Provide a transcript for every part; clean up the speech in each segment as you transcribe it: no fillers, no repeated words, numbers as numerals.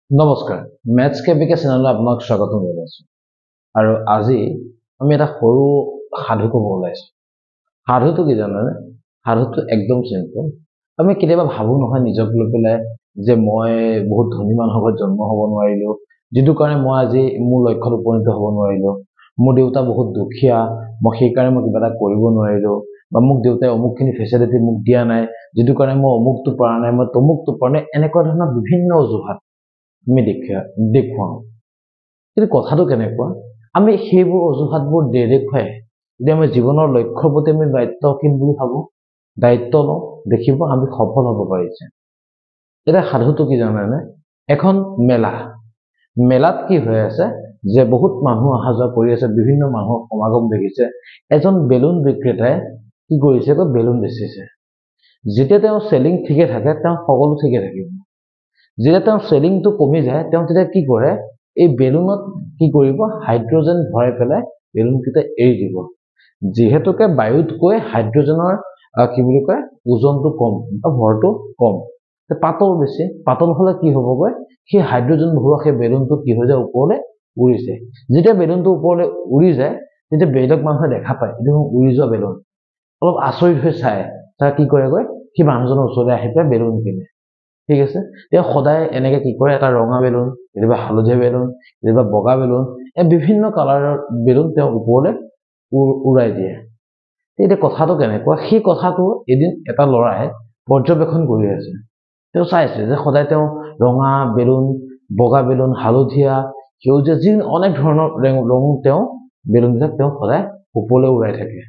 নমস্কাৰ মেথছ কেবিকে চেনেললৈ আপোনাক স্বাগতম জনাইছোঁ আৰু আজি আমি এটা সৰু সাধু ক'ব ওলাইছোঁ। সাধুটো কি জানেনে? সাধুটো একদম চিম্পল। আমি কেতিয়াবা ভাবো নহয় নিজক লৈ পেলাই যে মই বহুত ধনী মানুহৰ ঘৰত জন্ম হ'ব নোৱাৰিলোঁ, যিটো কাৰণে মই আজি মোৰ লক্ষ্যত উপনীত হ'ব নোৱাৰিলোঁ। মোৰ দেউতা বহুত দুখীয়া, মই সেইকাৰণে মই কিবা এটা কৰিব নোৱাৰিলোঁ, বা মোক দেউতাই অমুকখিনি ফেচিলিটি মোক দিয়া নাই, যিটো কাৰণে মই অমুকটো পৰা নাই, মই তমুকটো পৰা নাই, এনেকুৱা ধৰণৰ বিভিন্ন অজুহাত আমি দেখুৱাওঁ। কিন্তু কথাটো কেনেকুৱা, আমি সেইবোৰ অজুহাতবোৰ দেখুৱাই যদি আমি জীৱনৰ লক্ষ্যৰ প্ৰতি আমি দায়িত্বশীল বুলি ভাবোঁ, দায়িত্ব লওঁ, দেখিব আমি সফল হ'ব পাৰিছে। এতিয়া সাধুটো কি জানেনে? এখন মেলাত কি হৈ আছে যে বহুত মানুহ অহা যোৱা কৰি আছে, বিভিন্ন মানুহৰ সমাগম দেখিছে। এজন বেলুন বিক্ৰেতাই কি কৰিছে, বেলুন বেচিছে। যেতিয়া তেওঁ চেলিং ঠিকে থাকে, তেওঁ সকলো ঠিকে থাকিব। যেতিয়া তেওঁৰ চেলিংটো কমি যায়, তেওঁ তেতিয়া কি কৰে, এই বেলুনত কি কৰিব, হাইড্ৰজেন ভৰাই পেলাই বেলুনকেইটা এৰি দিব। যিহেতুকে বায়ুতকৈ হাইড্ৰজেনৰ কি বুলি কয়, ওজনটো কম বা ভৰটো কম, পাতল বেছি। পাতল হ'লে কি হ'বগৈ, সেই হাইড্ৰজেন ভৰোৱা সেই বেলুনটো কি হৈ যায়, ওপৰলৈ উৰি যায়। যেতিয়া বেলুনটো ওপৰলৈ উৰি যায়, তেতিয়া বেলেগ মানুহে দেখা পায় এইটো উৰি যোৱা বেলুন, অলপ আচৰিত হৈ চায়। তাৰ কি কৰেগৈ, সেই মানুহজনৰ ওচৰলৈ আহি পেলাই বেলুন কিনে। ঠিক আছে, তেওঁ সদায় এনেকে কি কৰে, এটা ৰঙা বেলুন, কেতিয়াবা হালধীয়া বেলুন, কেতিয়াবা বগা বেলুন, বিভিন্ন কালাৰৰ বেলুন তেওঁ ওপৰলৈ উৰাই দিয়ে। এতিয়া কথাটো কেনেকুৱা, সেই কথাটো এদিন এটা ল'ৰাই পৰ্যবেক্ষণ কৰি আছে। তেওঁ চাইছে যে সদায় তেওঁ ৰঙা বেলুন, বগা বেলুন, হালধীয়া, সেউজীয়া, যি অনেক ধৰণৰ ৰং তেওঁ বেলুনবিলাক তেওঁ সদায় ওপৰলৈ উৰাই থাকে।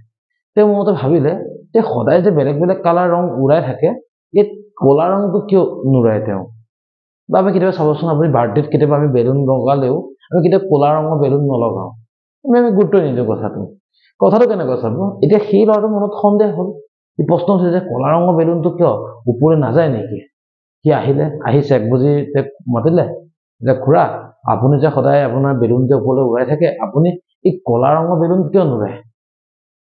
তেওঁ মনতে ভাবিলে যে সদায় যে বেলেগ বেলেগ কালাৰ ৰং উৰাই থাকে, এই কলা ৰংটো কিয় নুৰাই তেওঁ? বা আমি কেতিয়াবা চাবচোন, আপুনি বাৰ্থডেত কেতিয়াবা আমি বেলুন লগালেও আমি কেতিয়াবা কলা ৰঙৰ বেলুন নলগাওঁ, আমি গুৰুত্ব নিদিওঁ কথাটো কেনেকুৱা চাব। এতিয়া সেই ল'ৰাটোৰ মনত সন্দেহ হ'ল, সি প্ৰশ্ন উঠিছে যে কলা ৰঙৰ বেলুনটো কিয় ওপৰলৈ নাযায় নেকি? সি আহি চেক বুজি মাতিলে যে খুৰা, আপুনি যে সদায় আপোনাৰ বেলুন যে ওপৰলৈ উৰাই থাকে, আপুনি এই কলা ৰঙৰ বেলুন কিয় নুৰাই?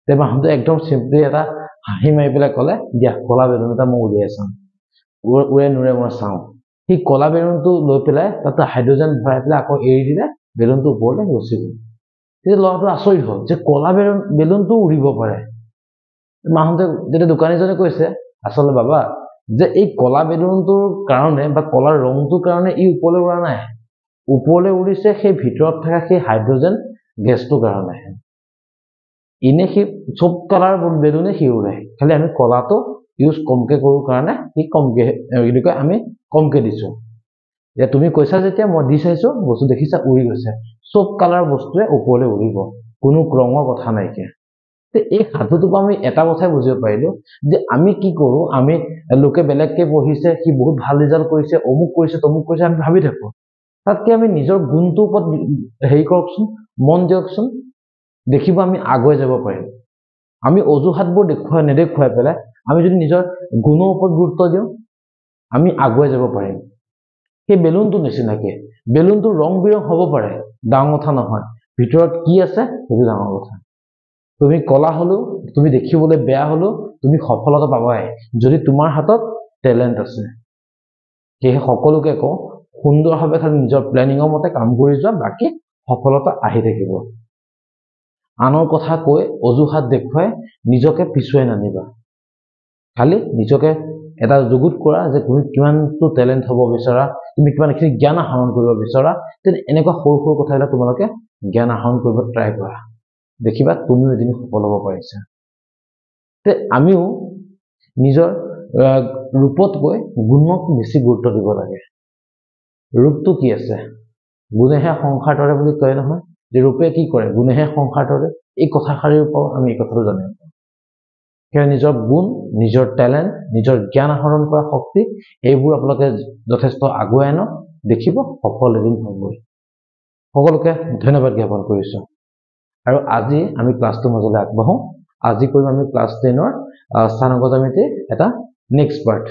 তেতিয়া মানুহটোৱে একদম চিম্পলি এটা হাঁহি মাৰি পেলাই ক'লে, দিয়া কলা বেলুন এটা মই উলিয়াই চাওঁ, উৰে নুৰে মই চাওঁ। সেই কলা বেলুনটো লৈ পেলাই তাতে হাইড্ৰজেন ভৰাই পেলাই আকৌ এৰি দিলে, বেলুনটো ওপৰলৈ গুচি গ'ল। তেতিয়া ল'ৰাটো আচৰিত হ'ল যে কলা বেলুনটো উৰিব পাৰে। মানুহটোৱে যেতিয়া দোকানীজনে কৈছে, আচলতে বাবা, যে এই কলা বেলুনটোৰ কাৰণে বা কলাৰ ৰংটোৰ কাৰণে ই ওপৰলৈ উৰা নাই, ওপৰলৈ উৰিছে সেই ভিতৰত থকা সেই হাইড্ৰজেন গেছটোৰ কাৰণে। এনে সি চব কালাৰ বেলুনে সি উৰাই, খালি আমি কলাটো ইউজ কমকে কৰোঁ কাৰণে সি কমকে আমি কমকে দিছোঁ। এতিয়া তুমি কৈছা যেতিয়া মই দি চাইছো, বস্তু দেখিছা উৰি গৈছে। চব কালাৰ বস্তুৱে ওপৰলৈ উৰিব, কোনো ৰঙৰ কথা নাইকিয়া। এই সাধুটোৰ পৰা আমি এটা কথাই বুজিব পাৰিলো যে আমি কি কৰো, আমি লোকে বেলেগকে পঢ়িছে, সি বহুত ভাল ৰিজাল্ট কৰিছে, অমুক কৰিছে তমুক কৰিছে, আমি ভাবি থাকো। তাতকে আমি নিজৰ গুণটোৰ ওপৰত হেৰি কৰকচোন, মন দিয়কচোন, দেখিব আমি আগুৱাই যাব পাৰিম। আমি অজুহাতবোৰ নেদেখুৱাই পেলাই আমি যদি নিজৰ গুণৰ ওপৰত গুৰুত্ব দিওঁ, আমি আগুৱাই যাব পাৰিম। সেই বেলুনটো নিচিনাকে, বেলুনটো ৰং বিৰং হ'ব পাৰে, ডাঙৰ কথা নহয়, ভিতৰত কি আছে সেইটো ডাঙৰ কথা। তুমি কলা হলেও, তুমি দেখিবলৈ বেয়া হলেও, তুমি সফলতা পাবাই যদি তোমাৰ হাতত টেলেণ্ট আছে। সেয়ে সকলোকে কওঁ, সুন্দৰভাৱে খালি নিজৰ প্লেনিঙৰ মতে কাম কৰি যোৱা, বাকী সফলতা আহি থাকিব। আনৰ কথা কৈ অজুহাত দেখুৱাই নিজকে পিছুৱাই নানিবা। খালি নিজকে এটা যুগুত কৰা যে তুমি কিমানটো টেলেণ্ট হ'ব বিচৰা, তুমি কিমানখিনি জ্ঞান আহৰণ কৰিব বিচৰা, তেনে এনেকুৱা সৰু সৰু কথাবিলাক তোমালোকে জ্ঞান আহৰণ কৰিব ট্ৰাই কৰা, দেখিবা তুমিও এদিন সফল হ'ব পাৰিছা। আমিও নিজৰ ৰূপতকৈ গুণক বেছি গুৰুত্ব দিব লাগে। ৰূপটো কি আছে, গুণেহে সংসাৰ তৰে বুলি কয় নহয়, যে ৰূপে কি কৰে, গুণেহে সংসাৰ তৰে। এই কথাষাৰিৰ পৰাও আমি এই কথাটো জানিব পাৰোঁ। সেয়ে নিজৰ গুণ, নিজৰ টেলেণ্ট, নিজৰ জ্ঞান আহৰণ কৰা শক্তি, এইবোৰ আপোনালোকে যথেষ্ট আগুৱাই আনক, দেখিব সফল এদিন হ'বই। সকলোকে ধন্যবাদ জ্ঞাপন কৰিছোঁ। আৰু আজি আমি ক্লাছটোৰ মাজলৈ আগবাঢ়ো। আজি কৰিম আমি ক্লাছ 10ৰ স্থানাংক জ্যামিতিৰ এটা নেক্সট পাৰ্ট।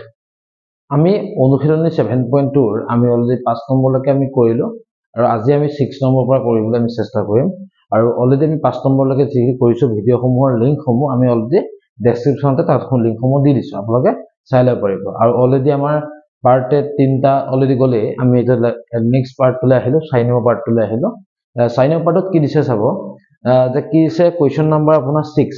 আমি অনুশীলনী 7.2ৰ আমি অলৰেডি 5 নম্বৰলৈকে আমি কৰিলোঁ, আৰু আজি আমি 6 নম্বৰৰ পৰা কৰিবলৈ আমি চেষ্টা কৰিম। আৰু অলৰেডি আমি 5 নম্বৰলৈকে যি কৰিছোঁ, ভিডিঅ'সমূহৰ লিংকসমূহ আমি অলৰেডি ডেছক্ৰিপশ্যনতে তাত লিংকসমূহ দি দিছোঁ, আপোনালোকে চাই ল'ব পাৰিব। আৰু অলৰেডি আমাৰ পাৰ্ট তিনটা অলৰেডি গ'লে আমি এটা নেক্সট পাৰ্টলৈ আহিলোঁ চাইনৰ পাৰ্টলৈ আহিলোঁ চাইনৰ পাৰ্টত কি দিছে চাব যে কি দিছে কুৱেশ্যন নম্বৰ আপোনাৰ 6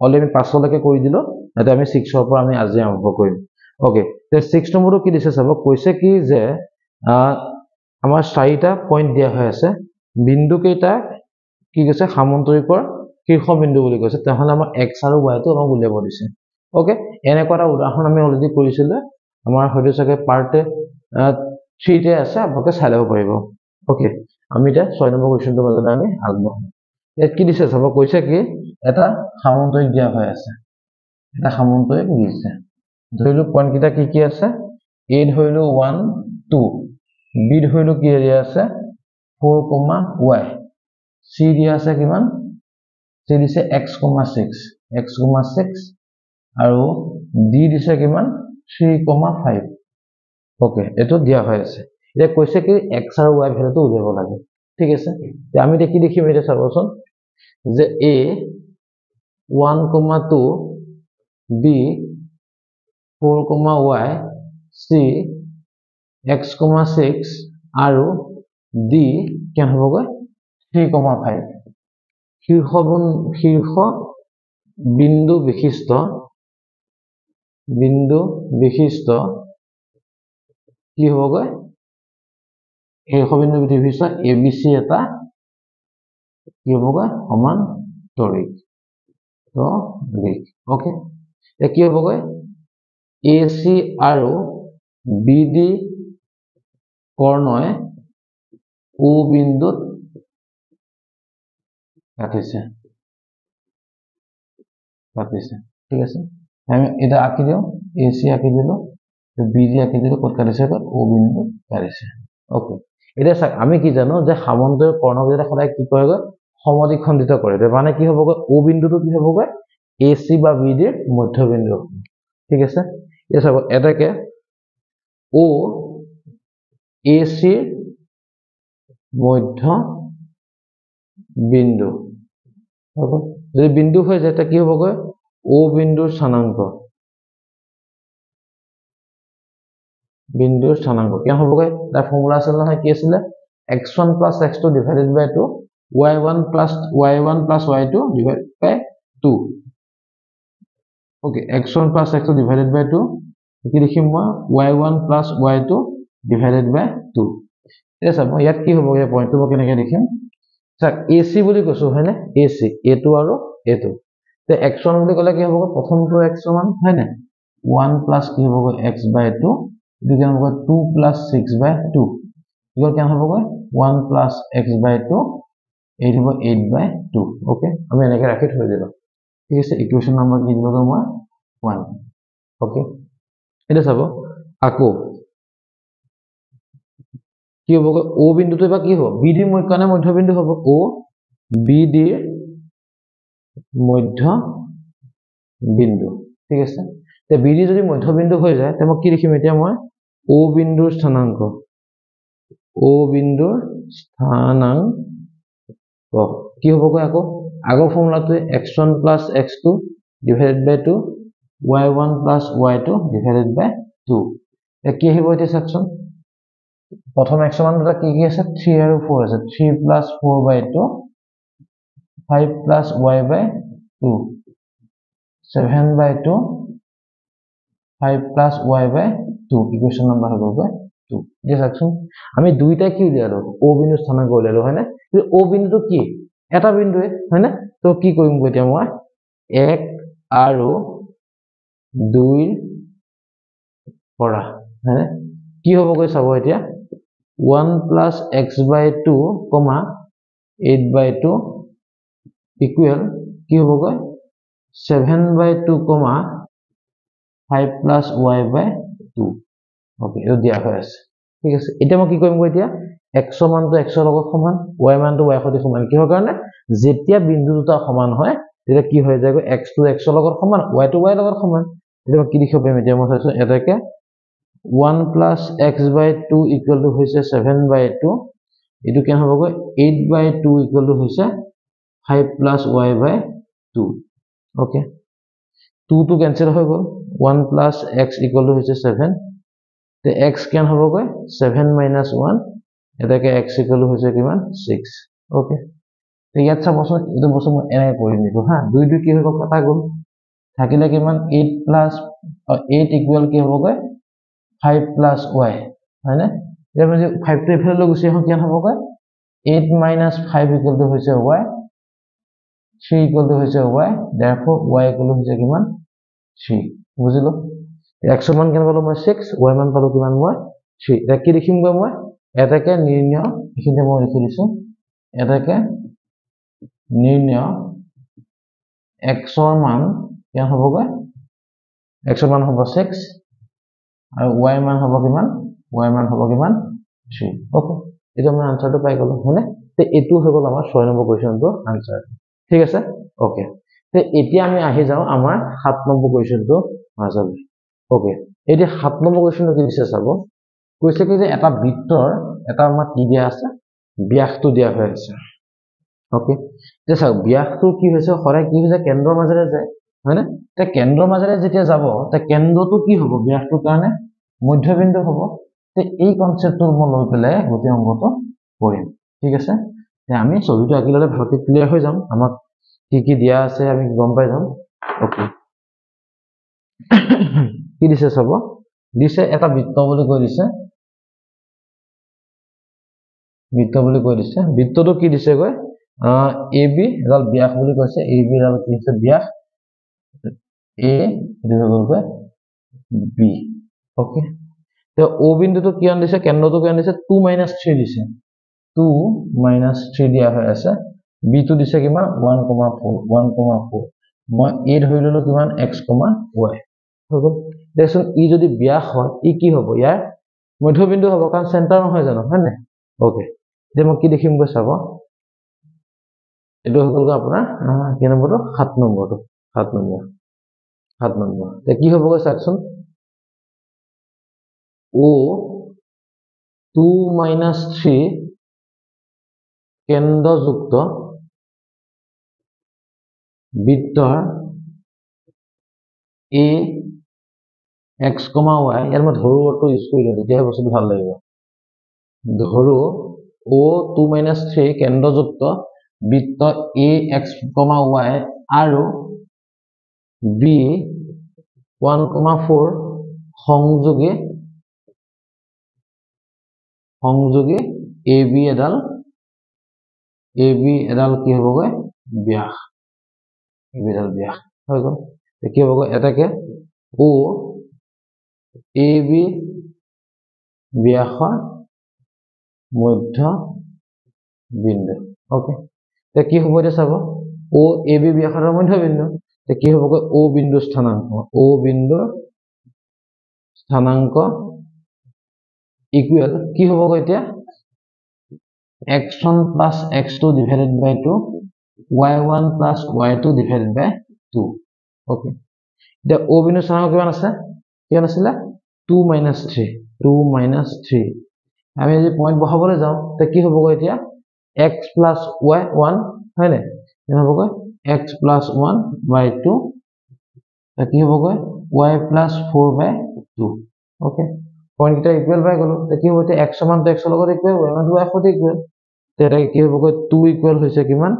অলৰেডি 5লৈকে কৰি দিলোঁ এতিয়া আমি 6ৰ পৰা আমি আজি আৰম্ভ কৰিম ওকে তে 6 নম্বৰটো কি দিছে চাব কৈছে কি যে আমাৰ 4টা পইণ্ট দিয়া হৈ আছে বিন্দু কেইটা কি কৈছে সামন্তৰিকৰ শীৰ্ষবিন্দু বুলি কৈছে তেহলে আমাৰ x আৰু y টো আমাক উলিয়াব দিছে ওকে এনেকুৱা এটা উদাহৰণ আমি অলৰেডি কৰিছিল আমাৰ হয়তো চাগে পাৰ্ট 3 তে আছে আপোনালোকে চাই ল'ব পাৰিব ওকে আমি এটা 6 নম্বৰ কুৱেশ্যনটো মাজতে আমি আগবঢ়াম ইয়াত কি দিছে চাব কৈছে কি এটা সামন্তৰিক দিয়া হৈ আছে এটা সামন্তৰিক দিছে ধৰিলো পইণ্ট কেইটা কি কি আছে a ধৰিলো 1 2 b ধৰিলো কি দিয়া আছে 4, y c দিয়া আছে কিমান c দিছে x, 6 আৰু d দিছে কিমান 3, 5 ওকে এটো দিয়া হৈ আছে এটা কৈছে কি x আৰু y ভ্যালুটো উলিয়াব লাগে ঠিক আছে তে আমি দেখি দেখিম এটা চাবচোন যে a 1, 2 b 4, y c x, 6 আৰু d কেন হ'বগৈ 3, 5 শীৰ্ষ বিন্দু বিশিষ্ট কি হ'বগৈ শীৰ্ষ বিন্দু বিশিষ্ট abc এটা কি হ'বগৈ সমান্তৰিক ওকে এ কি হ'বগৈ ac আৰু bd কৰ্ণয় o বিন্দুত কাটিছে ঠিক আছে আমি এটা আঁকি দিও ac আঁকি দিলো তো bd আঁকি দিলো কত কাটিছে o বিন্দুত কাটিছে ওকে এটা চাক আমি কি জানো যে সামন্তৰিক কৰ্ণক যেটা সদায় কি কৰেগৈ সমদ্বিখণ্ডিত কৰে মানে কি হ'বগৈ o বিন্দুটো কি হ'বগৈ ac বা bd ৰ মধ্যবিন্দু ঠিক আছে এই চাব এটাকে o ac ৰ মধ্য বিন্দু যদি বিন্দু হৈ যায় তা কি হ'বগৈ o বিন্দুৰ স্থানাংক কি হ'বগৈ তাৰ ফৰ্মুলা আছিল নহয় কি আছিল x1 + x2 divided by 2 y1 + y2 divided by 2 okay x1 + x2 divided by 2 কি লিখিম মই y1 + y2 divided by 2 এটা চাব ইয়াত কি হ'বগৈ পইণ্টটো মই কেনেকৈ লিখিম চাক ac বুলি কৈছো হয়নে ac a2 আৰু a2 তে x1 বুলি ক'লে কি হ'বগৈ প্ৰথমটো x1 হয়নে 1 + কি হ'বগৈ x/2 ಇದು কেন হ'ব 2 + 6/2 ইকুয়াল কেন হ'বগৈ 1 + x/2 এই হ'ব 8/2 ওকে আমি এনেকৈ ৰাখি থৈ দিলো ঠিক আছে ইকুৱেশ্যন নম্বৰ কি দিলো মই 1 ওকে এটা চাব আকৌ কি হ'বগৈ o বিন্দুটো বা কি হ'ব bd ৰ কাৰণে মধ্যবিন্দু হ'ব o bd ৰ মধ্যবিন্দু ঠিক আছে তে bd যদি মধ্যবিন্দু হৈ যায় তে মই কি লিখিম এতিয়া মই o বিন্দুৰ স্থানাংক কি হ'বগৈ আকৌ আগৰ ফৰ্মুলাটো x1 + x2 divided by 2 y1 + y2 divided by 2 এ কি আহিব এতিয়া চাকচোন প্ৰথম x1 দুটা কি কি আছে 3 আৰু 4 আছে 3 + 4/2 5 + y/2 7/2 5 + y/2 ইকুৱেশ্যন নম্বৰ হ'ব 2 এই চাকচোন আমি দুইটা কি উলিয়ালো o বিন্দু স্থানাংক উলিয়ালো হয়নে o বিন্দুটো কি এটা বিন্দুৱে হয়নে তো কি কৰিম এতিয়া মই 1 আৰু 2 ৰ পৰা হয়নে কি হ'বগৈ চাব এতিয়া 1 + x/2, 8/2 ইকুৱেল কি হ'বগৈ 7/2, 5 + y/2 ওকে এটো দিয়া হৈ আছে ঠিক আছে এটা মই কি কৰিম এতিয়া x মানটো x ৰ লগত সমান y মানটো y সৈতে সমান কিহৰ কাৰণে যেতিয়া বিন্দু দুটা সমান হয় তেতিয়া কি হৈ যায় x টো x ৰ লগত সমান y টো y ৰ লগত সমান এতিয়া কি লিখিব পাৰিম এতিয়া মই চাইছো এটাকে 1 + x/2 ইকুৱেল টু হৈছে 7/2 এটো কেন হ'বগৈ 8/2 ইকুৱেল টু হৈছে 5 + y/2 ওকে 2 টো কেনসেল হৈ গ'ল 1 + x ইকুৱেল টু হৈছে 7 তে x কিমান হ'বগৈ 7 - 1 এটাকে x ইকুৱেল হৈছে কিমান 6 ওকে তে ইয়াত চাবচোন এইটো বস্তু মই এনেকৈ কৰি নিদিওঁ হা 2 2 কি হৈ গ'ল কটা গ'ল থাকিলে কিমান 8 প্লাস 8 ইকুৱেল কি হ'বগৈ 5 প্লাস y হয়নে এতিয়া মই 5 টো ইফালে লৈ গুচি আহোঁ কিমান হ'বগৈ 8 minus 5 equal to হৈছে y 3 equal to হৈছে y therefore y equal to হৈছে কিমান 3 বুজিলো x মান কিমান পালো মই 6 y মান পালো কিমান মই 3 এটা কি লিখিম গৈ মই এটাকে নিৰ্ণয় এখিনতে মই লিখি দিছো এটাকে নিৰ্ণয় x ৰ মান কিমান হ'বগৈ x ৰ মান হ'ব 6 আৰু y মান হ'ব কিমান y মান হ'ব কিমান 3 ওকে এটা মই আনসাৰটো পাই গলো হয়নে তে এটো হৈ গল আমাৰ 6 নম্বৰ কোৱেশ্চনটো আনসাৰ ঠিক আছে ওকে তে এতিয়া আমি আহি যাও আমাৰ 7 নম্বৰ কোৱেশ্চনটো মাজলৈ ওকে এতিয়া 7 নম্বৰ কোৱেশ্চনটো কি দিছে চাব কৈছে কি যে এটা বৃত্তৰ এটা আমাৰ কি দিয়া আছে ব্যাসটো দিয়া হৈ আছে ওকে তে চাও ব্যাসটো কি হৈছে হৰে কি হৈছে কেন্দ্ৰৰ মাজেৰে যায় হয়নে তে কেন্দ্ৰৰ মাজেৰে যেতিয়া যাব তে কেন্দ্ৰটো কি হ'ব ব্যাসটোৰ কাৰণে মধ্যবিন্দু হ'ব তে এই কনসেপ্টটো মই লৈ পেলাই গতি অংকটো কৰিম ঠিক আছে তে আমি ছবিটো আঁকি ললে ভালকৈ ক্লিয়াৰ হৈ যাম আমাক কি দিয়া আছে আমি গম পাই যাম ওকে কি দিছে চাব দিছে এটা বৃত্ত বুলি কৈ দিছে বৃত্তটো কি দিছে গৈ AB এডাল ব্যাস বুলি কৈছে AB এডাল কি আছে ব্যাস A এটো হৈ গ'ল B ওকে তো O বিন্দুটো কিমান দিছে কেন্দ্ৰটো কিমান দিছে 2 - 3 দিছে 2 - 3 দিয়া হৈ আছে B টো দিছে কিমান 1,4 মই A ধৰি ললো কিমান x, y হৈ গ'ল দেখোন ই যদি ব্যাস হয় ই কি হ'ব ইয়াৰ মধ্যবিন্দু হ'ব কাৰণ চেণ্টাৰ নহয় জানো হয় নাই ওকে যে মই কি দেখিম গৈ চাব এটো হৈ গ'ল আপোনাৰ কি নম্বৰটো 7 নম্বৰটো 7 নম্বৰ তে কি হ'ব গৈ চাকচোন O 2 - 3 কেন্দ্ৰযুক্ত বৃত্তৰ A x, y ইয়াৰ মই ধৰু অটো ইউজ কৰিলো তেতিয়া বস্তুটো ভাল লাগিব ধৰু O 2 - 3 কেন্দ্ৰযুক্ত বৃত্ত A x, y আৰু B 1,4 সংযোগী AB এডাল কি হ'বগৈ ব্যাস AB এডাল ব্যাস হৈ গ'ল কি হ'বগৈ এটাকে O AB ব্যাসৰ মধ্য বিন্দু ওকে তে কি হ'ব এটা চাব O AB ব্যাসৰ মধ্য বিন্দু তে কি হ'বগৈ O বিন্দুৰ স্থানাঙ্ক ইকুৱেল কি হ'বগৈ এতিয়া x1 + x2 divided by 2 y1 + y2 divided by 2 okay the O বিন্দু স্থানাঙ্ক কিমান আছে কিমান আছিল 2 - 3 আমি যদি পয়েন্ট বহাবলৈ যাও তে কি হ'বগৈ এতিয়া x + y 1 হয় নাই কি হ'বগৈ x + 1 / 2 তে কি হ'বগৈ y + 4 / 2 ওকে পয়েন্ট কিটা ইকুৱেল পাই গলো তে কি হ'ব এতিয়া x সমান x লগত ইকুৱেল y মান y সৈতে ইকুৱেল তে এটা কি হ'বগৈ 2 ইকুৱেল হৈছে কিমান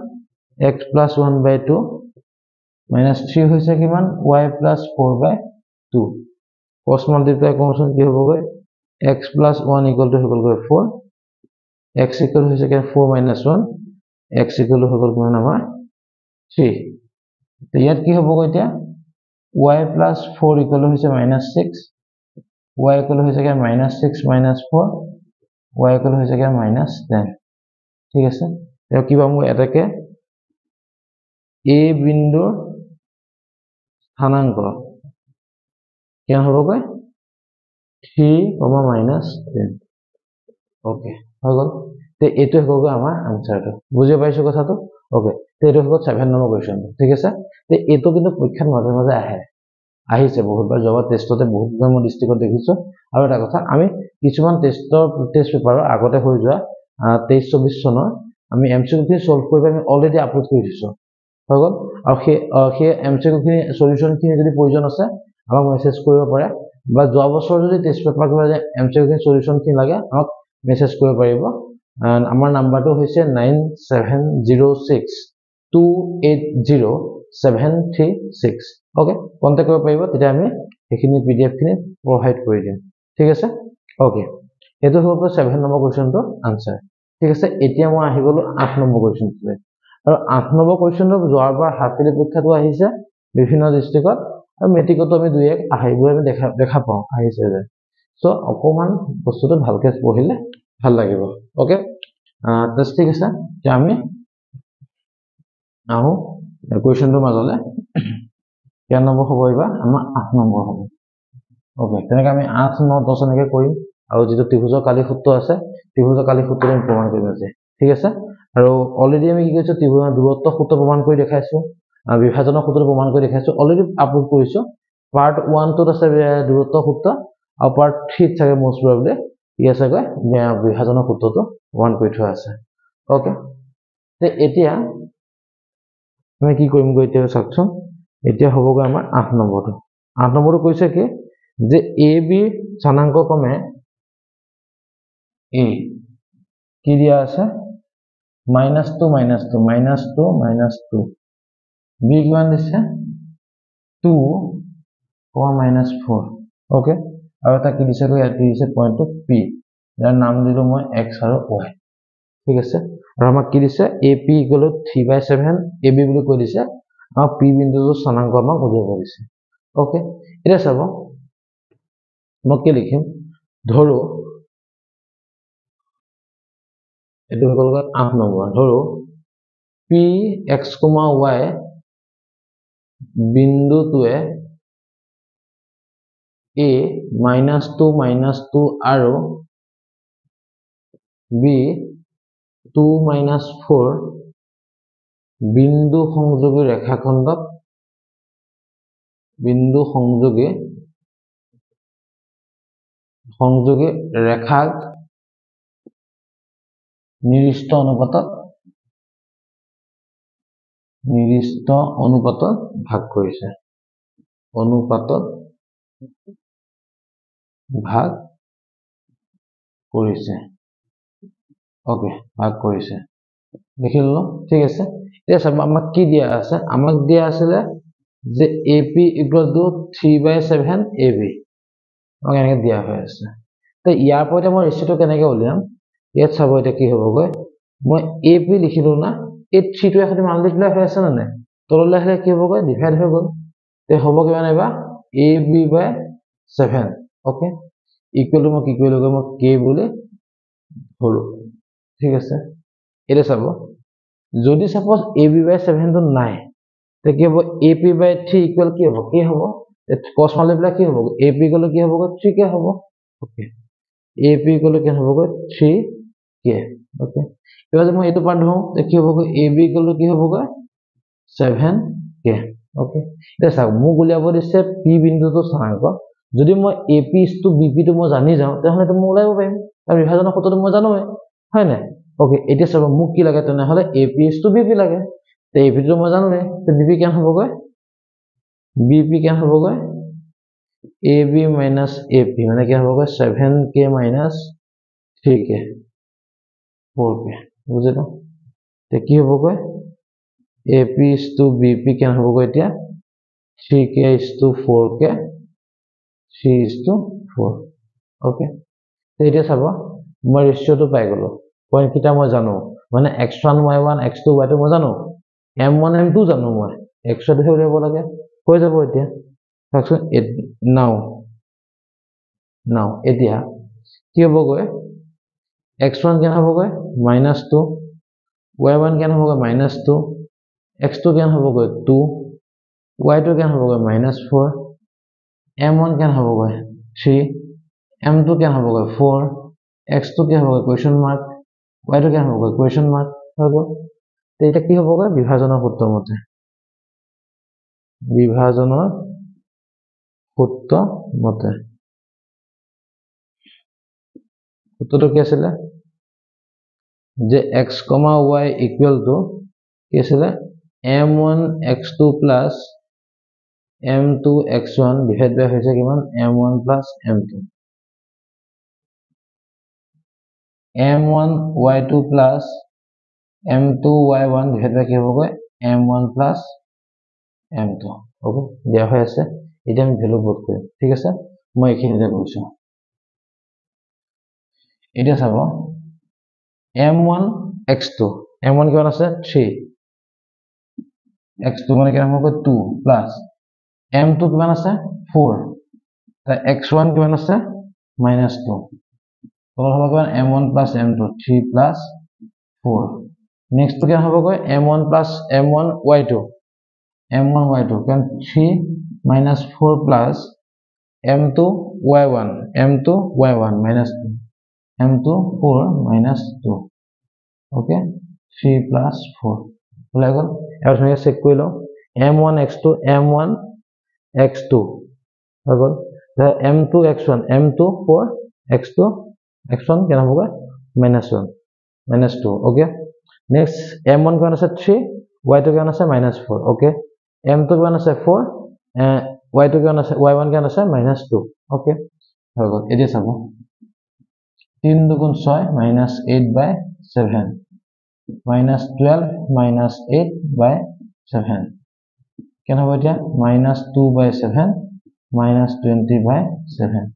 x + 1 / 2 -3 হৈছে কিমান y + 4 / 2 cross multiply কৰোচোন কি হ'বগৈ x + 1 = হৈ গ'ল 4 x = হৈছে 4 - 1 x = হৈ গ'ল কিমান আমাৰ 3 তে ইয়াত কি হ'বগৈ এতিয়া y + 4 = হৈছে -6 y = হৈছে -6 - 4 y = হৈছে -10 ঠিক আছে এতিয়া কি পাম এটাকে A বিন্দুৰ স্থানাঙ্ক কিমান হ'বগৈ 3, -10 ওকে হৈ গ'ল তে এটো হ'ব আমাৰ আনসাৰটো বুজি পাইছো কথাটো ওকে তে এটো হ'ব 7 নম্বৰ কোৱেশ্চন ঠিক আছে তে এটো কিন্তু পৰীক্ষাত মাজে মাজে আহিছে বহুতবাৰ জবা টেষ্টতে বহুতবাৰ মই ডিস্ট্ৰিক্টত দেখিছো আৰু এটা কথা আমি কিছুমান টেষ্ট পেপাৰৰ আগতে হৈ যোৱা 23-24 চনৰ আমি এমসিকিউ খিনি সলভ কৰিব আমি অলৰেডি আপলোড কৰি দিছো হৈ গ'ল আৰু সেই এমসিকিউ খিনি সলিউশন খিনি যদি প্ৰয়োজন আছে আমাক মেছেজ কৰিব পাৰে বা যোৱা বছৰ যদি টেষ্ট পেপাৰ কিবা এমচিকিউ সলিউশন কি লাগে আমাক মেসেজ কৰিব পাৰিব আমাৰ নাম্বাৰটো হৈছে 9706280736 ওকে কন্টাক্ট কৰিব পাৰিব তেতিয়া আমি এইখিনি পিডিএফ খিনি প্ৰভাইড কৰি দিম ঠিক আছে ওকে এটো হ'ব 7 নম্বৰ কোৱেশ্চনটো আনসাৰ ঠিক আছে এতিয়া মই আহি গলো 8 নম্বৰ কোৱেশ্চনটো আৰু 8 নম্বৰ কোৱেশ্চনটো যোৱাবাৰ হাফ ইয়াৰলি পৰীক্ষাটো আহিছে বিভিন্ন ডিস্ট্ৰিক্টত আৰু মেট্ৰিকতো আমি দুই এক আহিব আমি দেখা পাওঁ আহিছে যে সো অকমান বস্তুটো ভালকে পঢ়িলে ভাল লাগিব ওকে টেস্ট ঠিক আছে যে আমি আহো কোৱেশ্চনটোৰ মাজলে কেই নম্বৰ হ'ব এবা আমাৰ 8 নম্বৰ হ'ব ওকে তেনেকৈ আমি 8 9 10 এনেকৈ কৰিম আৰু যেটো ত্ৰিভুজৰ কালি সূত্ৰ আছে ত্ৰিভুজৰ কালি সূত্ৰ আমি প্ৰমাণ কৰিম আছে ঠিক আছে আৰু অলৰেডি আমি কি কৰিছো ত্ৰিভুজৰ দূৰত্ব সূত্ৰ প্ৰমাণ কৰি দেখাইছো বিভাজনৰ সূত্ৰ প্ৰমাণ কৰি দেখাইছো অলৰেডি আপলোড কৰিছো পাৰ্ট 1 টোত আছে দূৰত্ব সূত্ৰ আৰু পাৰ্ট 3 থাকে মোস্ট প্ৰবাবলি কি আছে গৈ বিভাজনৰ সূত্ৰটো প্ৰমাণ কৰি থোৱা আছে ওকে তে এতিয়া আমি কি কৰিম গৈ এতিয়া চাওকচোন এতিয়া হ'বগৈ আমাৰ 8 নম্বৰটো 8 নম্বৰটো কৈছে কি যে এ বি স্থানাঙ্ক ক্ৰমে এ কি দিয়া আছে -2 -2 বি কিমান দিছে 2, -4 ওকে আৰু এটা কি দিছে ইয়াত দিছে পইণ্টটো পি ইয়াৰ নাম দিলো মই x আৰু y ঠিক আছে আৰু আমাক কি দিছে AP = 3/7 AB বুলি কৈ দিছে আৰু P বিন্দুটো স্থানাঙ্ক আমাক উলিয়াব দিছে ওকে এটা চাব মই কি লিখিম ধৰো এটো হল 8 নম্বৰ ধৰো Px, y বিন্দুটোৱে A -2 আৰু B 2 -4 বিন্দু সংযোগী ৰেখাখণ্ডত সংযোগী ৰেখাক নিৰ্দিষ্ট অনুপাতত ভাগ কৰিছে ওকে ভাগ কৰিছে দেখিলো ঠিক আছে এতিয়া সব আমাক কি দিয়া আছে আমাক দিয়া আছিল যে AP = 3/7 AB আমাক এনেকৈ দিয়া হৈ আছে তো ইয়াৰ পৰতে মই ৰেচিওটো কেনেকৈ উলিয়াম ইয়াত চাব এটা কি হ'বগৈ মই AP লিখিলো না এই 3 টো এখানে মাল্টিপ্লাই হৈ আছে না নাই তললৈ আহিলে কি হ'বগৈ ডিভাইড হৈ গ'ল তে হ'ব কিমান এবা AB/7 ওকে ইকুৱেল টু মই কি কৰিলো মই k বুলি ধৰো ঠিক আছে এটা চাব যদি সাপোজ AB/7 টো নাই তে কি হ'ব AP/3 ইকুৱেল কি হ'ব কি হ'ব ক্ৰস মাল্টিপ্লাই কি হ'ব AP গলে কি হ'ব 3k হ'ব ওকে AP গলে কি হ'ব 3k ওকে এবাৰ মই এটো পাৰ্ট ধৰো তে কি হ'ব AB গলে কি হ'ব 7k ওকে এটা চাও মোক উলিয়াব দিছে P বিন্দুটো স্থানাঙ্ক যদি মই AP * BP টো মই জানি যাও তেহলে তো মই উলাইব পাৰিম আৰু বিভাজনৰ সূত্ৰটো মই জানোৱে হয় না ওকে এতিয়া চাব মোক কি লাগে তেনেহলে AP * BP লাগে তে AP টো মই জানোৱে তে BP কেন হ'বগৈ BP কেন হ'বগৈ AB - AP মানে কি হ'বগৈ 7k - 3k 4k বুজিলো তে কি হ'বগৈ AP * BP কেন হ'বগৈ এতিয়া 3k * 4k 3:4 ওকে তে এতিয়া চাব মই ৰেশিওটো পাই গলো পইণ্ট কিটা মই জানো মানে x1 y1 x2 y2 মই জানো m1 m2 জানো মই x টো উলিয়াব লাগে হৈ যাব এতিয়া চাওকচোন নাও এতিয়া কি হ'বগৈ x1 কেন হ'বগৈ -2 y1 কেন হ'বগৈ -2 x2 কেন হ'বগৈ 2 y2 কেন হ'বগৈ -4 m1 কেন হ'বগৈ 3 m2 কেন হ'বগৈ 4 x2 কেন হ'বগৈ কুৱেশ্চন মাৰ্ক y2 কেন হ'বগৈ কুৱেশ্চন মাৰ্ক হৈ গ'ল তে এটা কি হ'বগৈ বিভাজনৰ সূত্ৰ মতে সূত্ৰটো কি আছিল যে x, y = কি আছিল m1 x2 + m2 x1 divide বাই হৈছে কিমান m1 plus m2 m1 y2 plus m2 y1 divide বাই কি হ'বগৈ m1 plus m2 ওকে দিয়া হৈ আছে এটা আমি ভ্যালু পুট কৰিম ঠিক আছে মই এইখিনিতে কৰিছো এটা চাব m1 x2 m1 কিমান আছে 3 x2 মানে কিমান হ'ব 2 plus m2 কিমান আছে 4 তা x1 কিমান আছে -2 তলত হ'ব কিমান m1 plus m2 3 plus 4 next তো কিমান হ'বগৈ m1 plus m1 y2 m1 y2 কিমান 3 minus 4 plus m2 y1 m2 y1 minus 2 m2 4 minus 2 okay 3 plus 4 ওলাই গ'ল এবাৰ তুমি চেক কৰি লও m1 x2 m1 x2 হৈ গ'ল m2 x1 m2 4 x2 x1 কেনে হ'ব -1 -2 okay next m1 কিমান আছে 3 y2 কিমান আছে -4 okay m2 কিমান আছে 4 y2 কিমান আছে y1 কিমান আছে -2 okay হৈ গ'ল এতিয়া চাব 3 দুগুণ 6 -8/7 -12 -8/7 কেন হ'ব এতিয়া -2/7 -20/7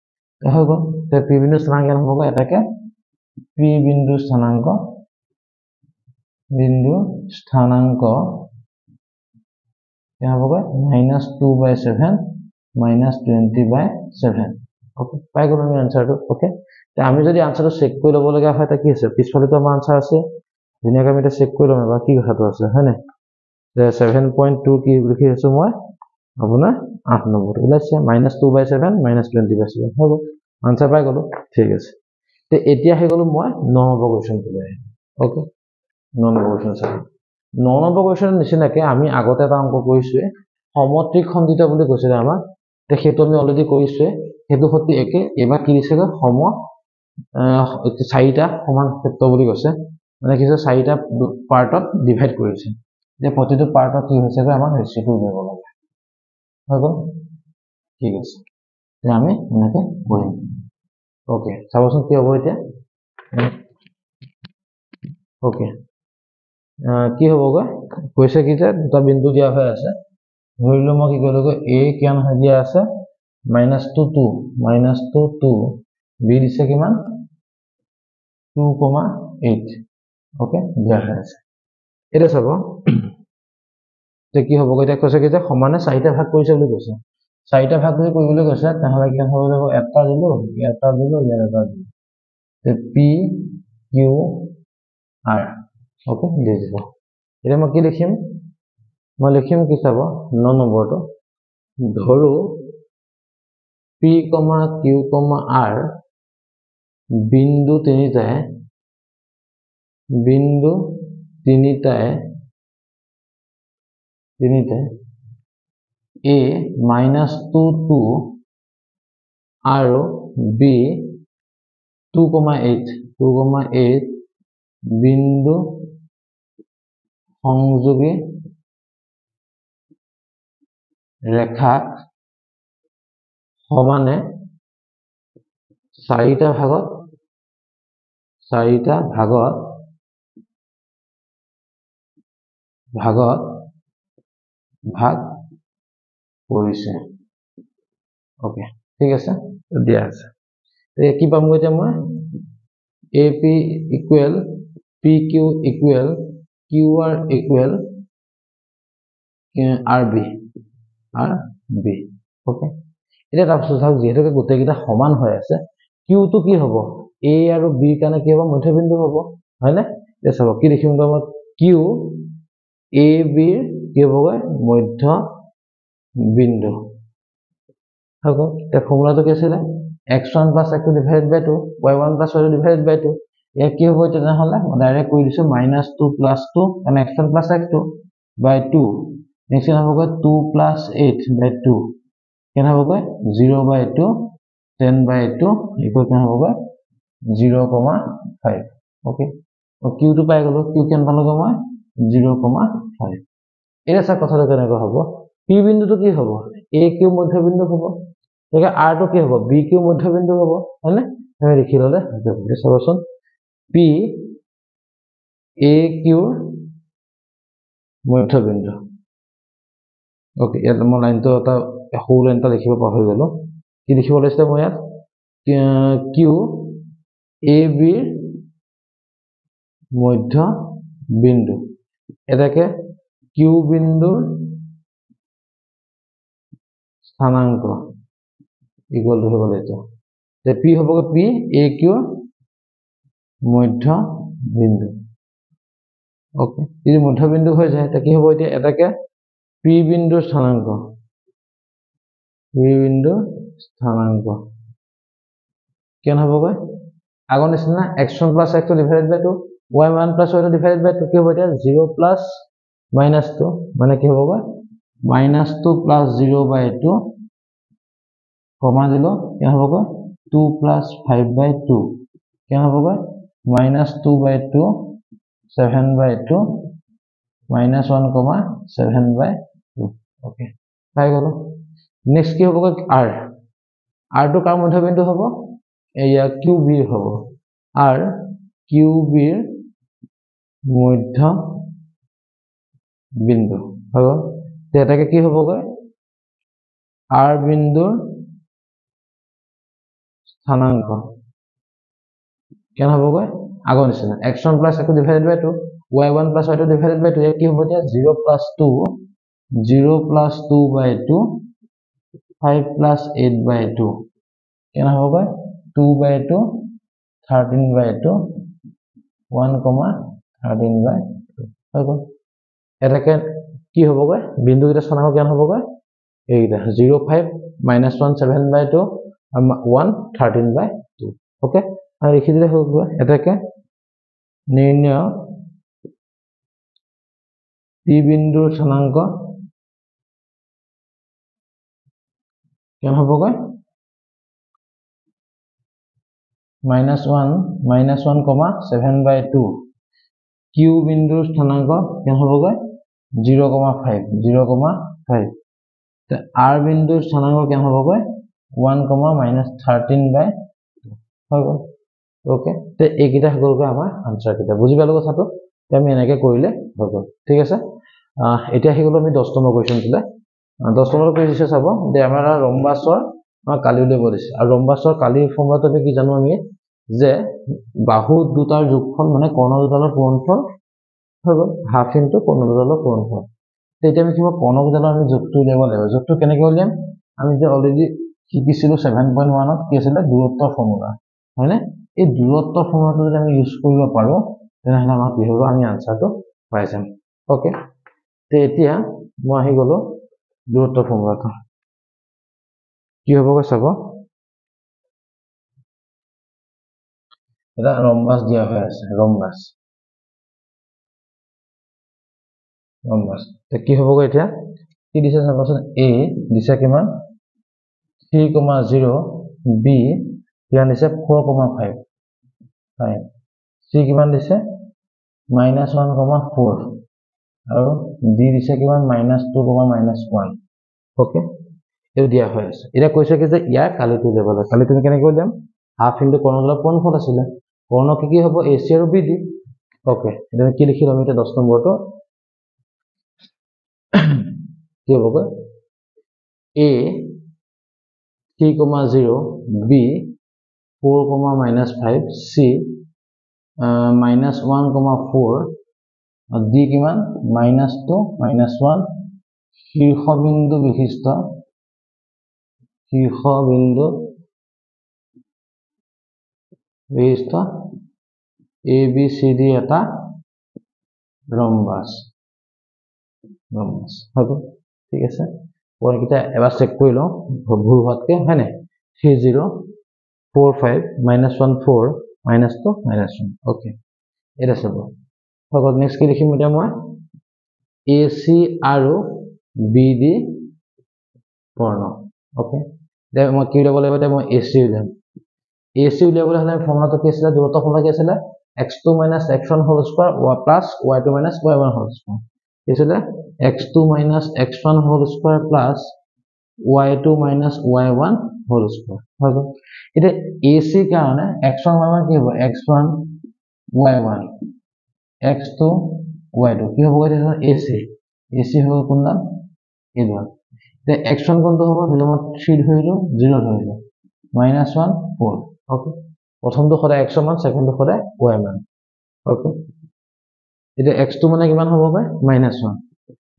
হৈ গ'ল তে p বিন্দু স্থানাঙ্ক কেন হ'ব এটাকে p বিন্দু স্থানাঙ্ক কেন হ'ব -2/7 -20/7 ওকে পাই গ'ল আমি আনসাৰটো ওকে তে আমি যদি আনসাৰটো চেক কৰি ল'ব লগা হয় তা কি আছে পিছফালে তো আমাৰ আনসাৰ আছে ধুনিয়াকৈ আমি এটা চেক কৰি ল'ম এবাৰ কি কথাটো আছে হয় না যে 7.2 কি লিখি আছো মই আপোনাৰ 8 নম্বৰ ওলাইছে -2/7 -20/7 হৈ গ'ল আনসাৰ পাই গ'লো ঠিক আছে তে এতিয়া হৈ গ'লো মই 9 নম্বৰ কোৱেশ্চনটো লৈ ওকে 9 নম্বৰ কোৱেশ্চন চাম 9 নম্বৰ কোৱেশ্চনৰ নিচিনাকৈ আমি আগতে এটা অংক কৰিছোৱে সমত্ৰিখণ্ডিত বুলি কৈছিলে আমাক তে সেইটো আমি অলৰেডি কৰিছোৱে সেইটো সতি একে এবাৰ কি দিছেগৈ সম চাৰিটা সমান ক্ষেত্ৰ বুলি কৈছে মানে কি চাৰিটা পাৰ্টত ডিভাইড কৰিছে যে প্ৰতিটো পাৰ্টত কি হৈছে আমাৰ ৰেচিঅটো উলিয়াব লাগে হৈ গ'ল ঠিক আছে তে আমি এনেকৈ কৰিম ওকে চাবচোন কি হ'ব এতিয়া ওকে কি হ'বগৈ কৈছে কি যে দুটা বিন্দু দিয়া হৈ আছে ধৰিলো মই কি কৰিলো a কিমান হৈ দিয়া আছে -2 b দিছে কিমান 2,8 ওকে দিয়া হৈ আছে এটা চাব তে কি হ'ব এতিয়া কৈছে কি যে সমানে চাৰিটা ভাগ কৰিছে বুলি কৈছে চাৰিটা ভাগ যদি কৰিবলৈ কৈছে তাহলে কি হ'ব যাব এটা দিলো এটা দিলো এটা দিলো তে p q r ওকে দি দিব এটা মই কি লিখিম মই লিখিম কি চাব 9 নম্বৰটো ধৰো p, q, r বিন্দু তিনিটায় a -2 আৰু b 2,8 বিন্দু সংযোগী ৰেখা সমানে চাৰিটা ভাগত ভাগ কৰিছে ওকে ঠিক আছে দিয়া আছে কি পাম এতিয়া মই AP equal PQ equal QR equal RB okay এটা তাৰপিছত চাওক যেহেতু গোটেইকেইটা সমান হৈ আছে Q টো কি হ'ব A আৰু B কাৰণে কি হ'ব মধ্যবিন্দু হ'ব হয়নে এতিয়া চাব কি লিখিম মই Q AB কি হ'বগৈ মধ্য বিন্দু হ'ব তে ফৰ্মুলাটো কি আছিল x1 + x2 divided by 2 y1 + y2 divided by 2 এ কি হ'ব তেনেহলে মই ডাইৰেক্ট কৰি দিছো -2 + 2 মানে x1 + x2 by 2 নেক্সট হ'বগৈ 2 + 8 by 2 কেনে হ'বগৈ 0/2 10/2 ইকুৱেল কেনে হ'বগৈ 0,5 ওকে q টো পাই গলো q কেন পালোগৈ মই 0,5 এটা কথাটো কেনেকৈ হ'ব p বিন্দুটো কি হ'ব a কিউ মধ্যবিন্দু হ'ব গতিকে r টো কি হ'ব b কিউ মধ্যবিন্দু হ'ব হয়নে আমি লিখি ললে চাবচোন p a কিউৰ মধ্যবিন্দু ওকে ইয়াত মই লাইনটো এটা সৰু লাইন এটা লিখিব পাহৰি গলো কি লিখিব লৈছে মই ইয়াত কিউ এ বিৰ মধ্যবিন্দু এটাকে কিউ বিন্দুৰ স্থানাঙ্ক ইকুয়াল টু হ'ব এইটো তে পি হ'বগে পি এ কিউৰ মধ্যবিন্দু ওকে যদি মধ্যবিন্দু হৈ যায় তে কি হ'ব এতিয়া এটাকে পি বিন্দুৰ স্থানাঙ্ক কেন হ'বগে আগৰ নিচিনা x1 + x2 ডিভাইডেড বাই 2 y1 + y2 ডিভাইডেড বাই 2 কি হ'ব এতিয়া 0 + -2 মানে কি হ'বগে -2 + 0/2 কমা দিলো কি হ'বগে 2 + 5/2 কি হ'বগে -2/2 7/2 -1, 7/2 ওকে পাই গলো নেক্সট কি হ'বগে r টো কাৰ মধ্যবিন্দু হ'ব এয়া কিউ বিৰ হ'ব r কিউ বিৰ মধ্যবিন্দু হ'ব তে এটাকে কি হ'বগে r বিন্দুৰ স্থানাঙ্ক কেন হ'বগে আগৰ নিচিনা x1 + x2 ডিভাইডেড বাই 2 y1 + y2 ডিভাইডেড বাই 2 কি হ'ব এতিয়া 0 + 2 0 + 2/2 5 + 8/2 কেন হ'বগে 2/2 13/2 1, 13/2 হৈ গ'ল এটাকে কি হ'বগে বিন্দু কেইটা স্থানাঙ্ক কেন হ'বগে এইটা 0 5 -1 7/2 1 13/2 ওকে আমি লিখি দিলে হ'ব এটাকে নিৰ্ণয় পি বিন্দুৰ স্থানাঙ্ক কেন হ'বগে -1 -1, 7/2 কিউ বিন্দুৰ স্থানাঙ্ক কেন হ'বগে 0,5 0,5 তে r বিন্দুৰ স্থানাঙ্ক কেন হ'বগে 1, -13/2 হৈ গ'ল ওকে তে এইকেইটা হ'লগে আমাৰ আনসাৰ কেইটা বুজি পালো কথাটো তে আমি এনেকৈ কৰিলে হৈ গ'ল ঠিক আছে এতিয়া আহি গ'লো আমি 10 নম্বৰ কোৱেশ্চন দিলে 10 নম্বৰ কোৱেশ্চন চাব যে আমাৰ ৰম্বাসৰ কালি উলিয়াব দিছে আৰু ৰম্বাসৰ কালিৰ ফৰ্মুলাটো আমি কি জানো আমি যে বাহু দুটাৰ যোগফল মানে কৰ্ণ দুটাৰ পূৰণফল হৈ গ'ল হাফ ইনটু কৰ্ণ দুটাৰ পূৰণফল তেতিয়া আমি কি কৰ্ণ দুটাৰ আমি যোগটো উলিয়াব লাগিব যোগটো কেনেকৈ উলিয়াম আমি যে অলৰেডি শিকিছিলো 7.1 কি আছিল দূৰত্বৰ ফৰ্মুলা হয়নে এই দূৰত্বৰ ফৰ্মুলাটো যদি আমি ইউজ কৰিব পাৰো তেনেহলে আমাৰ কি হ'ব আমি আনসাৰটো পাই যাম ওকে তে এতিয়া মই আহি গলো দূৰত্বৰ ফৰ্মুলাটো কি হ'বগে চাব এটা ৰম্বাস দিয়া হৈ আছে ৰম্বাস তে কি হ'বগে এতিয়া কি দিছে চাবচোন a দিছে কিমান 3,0 b কিমান দিছে 4,5 c কিমান দিছে -1,4 আৰু d দিছে কিমান -2, -1 ওকে এই দিয়া হৈ আছে এটা কৈছে কি যে ইয়াৰ কালিটো লেভেল কালি তুমি কেনেকৈ উলিয়াম হাফ ইনটু কৰ্ণ দুটাৰ পূৰণফল আছিলে কৰ্ণ কি হ'ব ac আৰু bd ওকে এটা কি লিখি লম এটা 10 নম্বৰটো কি হ'বগে a 3,0 b 4,-5 c -1,4 d কিমান -2, -1 শীৰ্ষবিন্দু বিশিষ্ট a b c d এটা ৰম্বাস হ'ব ঠিক আছে পইণ্টকেইটা এবাৰ চেক কৰি লওঁ ভুল হোৱাতকে হয় নাই 3045 -14 -2 -1 ওকে এটা চাব হ'ব নেক্সট কি লিখিম এতিয়া মই AC আৰু BD কৰ্ণ ওকে দে মই কি উলিয়াব লাগিব মই AC উলিয়াম AC উলিয়াবলৈ হ'লে ফৰ্মুলাটো কি আছিল দূৰত্ব ফৰ্মুলা কি আছিল x2 - x1 whole square plus y2 - y1 whole square কি আছিল x2 - x1 whole square plus y2 minus y1 whole square হৈ গ'ল এটা ac কাৰণে x1 y1 কি হ'ব x1 y1 x2 y2 কি হ'ব এটা ac ac হ'ব কোনটা এইটো তে x1 কোনটো হ'ব ধৰিলো মই 3 ধৰিলো 0 ধৰিলো -1 4 ওকে প্ৰথমটো সদায় x মান সেকেন্ডটো সদায় y মান ওকে এটা x2 মানে কিমান হ'ব পায় -1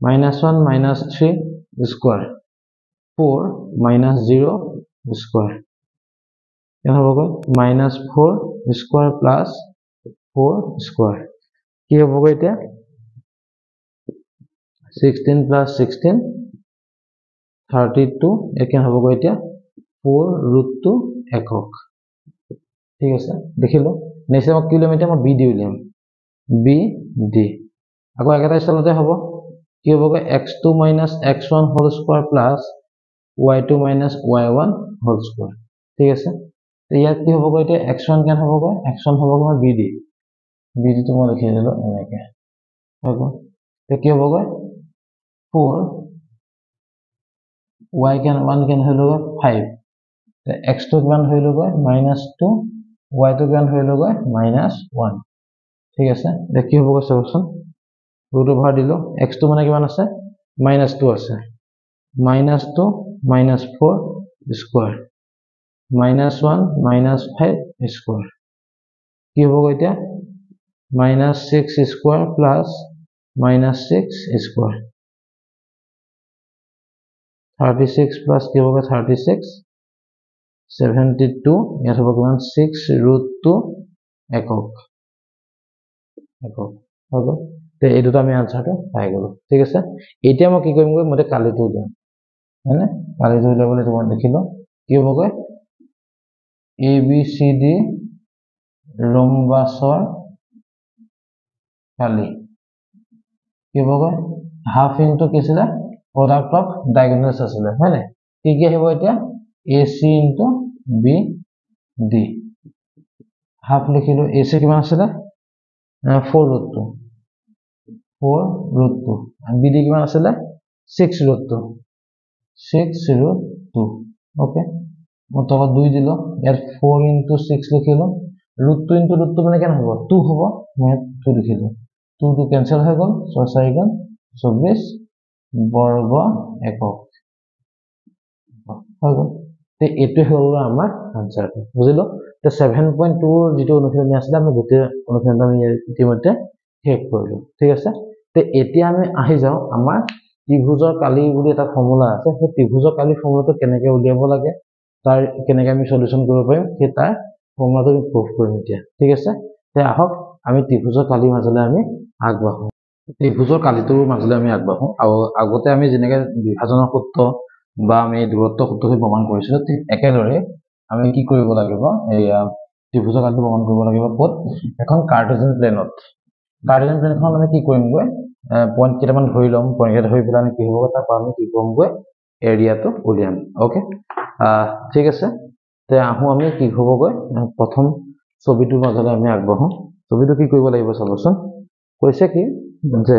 -1 minus 3 square 4 minus 0 square क्या होगा -4 square plus 4 square কি होगा এটা 16 plus 16 32 क्या होगा এটা 4√2 একক ঠিক আছে দেখিলো নেক্সট আমাক কিলোমিটাৰ মই বি দি উলিয়াম বি ডি আকৌ একেটা স্থলতে হ'ব কি হ'বগে x2 minus x1 whole square plus y2 minus y1 whole square ঠিক আছে তো ইয়াত কি হ'বগে এটা x1 কেন হ'বগে x1 হ'বগে মই bd bd তো মই লিখি দিলো এনেকে হ'ব তো কি হ'বগে 4 y কেন 1 কেন হ'লগে 5 তো x তো কিমান হ'লগে -2 y তো কিমান হ'লগে -1 ঠিক আছে এটা কি হ'বগে চাওকচোন ৰুট ওভাৰ দিলো x তো মানে কিমান আছে -2 আছে -2 -4 square -1 -5 square কি হ'ব এতিয়া -6 square plus -6 square 36 plus কি হ'ব 36 72 ইয়াত হ'ব কিমান 6√2 একক একক হ'ব তে এই দুটা আমি আনসাৰটো পাই গলো ঠিক আছে এতিয়া মই কি কৰিম গৈ মতে কালিটো দিম হয়নে কালিটো দিলে তোমাক দেখিলো কি হ'বগৈ a b c d ৰম্বাসৰ কালি কি হ'বগৈ হাফ ইনটু কি আছিল product of diagonals আছিল হয়নে কি কি হ'ব এতিয়া ac into b d half লিখিলো ac কিমান আছিল 4√2 and bd কিমান আছিল 6√2 ওকে মই তলত 2 দিলো ইয়াত 4 into 6 লিখিলো √2 into √2 মানে কেন হ'ব 2 হ'ব মই 2 লিখিলো 2 to cancel হৈ গ'ল 6 4 গুণ 24 বৰ্গ একক হৈ গ'ল তে এটো হ'ল আমাৰ আনসাৰটো বুজিলো তে 7.2 যেটো অনুশীলনী আছিল আমি গোটেই অনুশীলনী আমি ইতিমধ্যে শেষ কৰিলো ঠিক আছে তে এতিয়া আমি আহি যাও আমাৰ ত্ৰিভুজৰ কালি বুলি এটা ফৰ্মুলা আছে সেই ত্ৰিভুজৰ কালি ফৰ্মুলাটো কেনেকৈ উলিয়াব লাগে তাৰ কেনেকৈ আমি সলিউশন কৰিব পাৰিম সেই তাৰ ফৰ্মুলাটো আমি প্ৰুফ কৰিম এতিয়া ঠিক আছে তে আহক আমি ত্ৰিভুজৰ কালিৰ মাজলৈ আমি আগবাঢ়ো ত্ৰিভুজৰ কালিটোৰ মাজলৈ আমি আগবাঢ়ো আৰু আগতে আমি যেনেকৈ বিভাজনৰ সূত্ৰ বা আমি দূৰত্ব সূত্ৰটো প্ৰমাণ কৰিছিলো ঠিক একেদৰে আমি কি কৰিব লাগিব এয়া ত্ৰিভুজৰ কালিটো প্ৰমাণ কৰিব লাগিব ক'ত এখন কাৰ্টেজিয়ান প্লেনত কাৰ্টেজিয়ান প্লেনখন আমি কি কৰিম গৈ পইণ্ট কেইটামান ধৰি লম পইণ্ট কেইটা ধৰি পেলাই আমি কি হ'ব তাৰ পৰা আমি কি কৰিম গৈ এৰিয়াটো উলিয়াম ওকে ঠিক আছে তে আহো আমি কি হ'ব গৈ প্ৰথম ছবিটোৰ মাজলৈ আমি আগবাঢ়ো ছবিটো কি কৰিব লাগিব চাবচোন কৈছে কি যে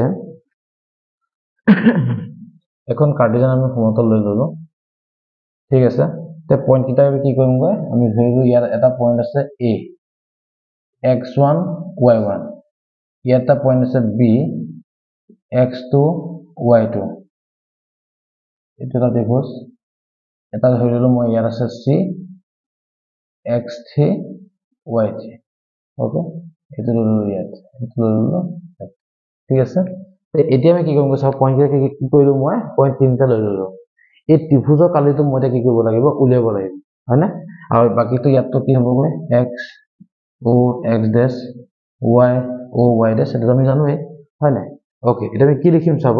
এখন কাৰ্টেজিয়ান আমি সমতল লৈ ললো ঠিক আছে তে পইণ্ট কেইটা আমি কি কৰিম গৈ আমি ধৰিলো ইয়াত এটা পইণ্ট আছে a x1 y1 ইয়াত এটা পইণ্ট আছে b x2 y2 এটা ত্ৰিভুজ এটা ধৰি ললো মই ইয়াত আছে c x3 y3 ওকে এটা ললো ইয়াত এটা ললো ঠিক আছে তে এতিয়া আমি কি কৰিম সব পইণ্ট কি কৰিলো মই পইণ্ট তিনটা লৈ ললো এই ত্ৰিভুজৰ কালিটো মই কি কৰিব লাগিব উলিয়াব লাগিব হয়নে আৰু বাকিটো ইয়াতটো কি হ'ব গৈ x o x dash y o y dash এটা আমি জানোৱে হয় নাই ওকে এটা আমি কি লিখিম চাব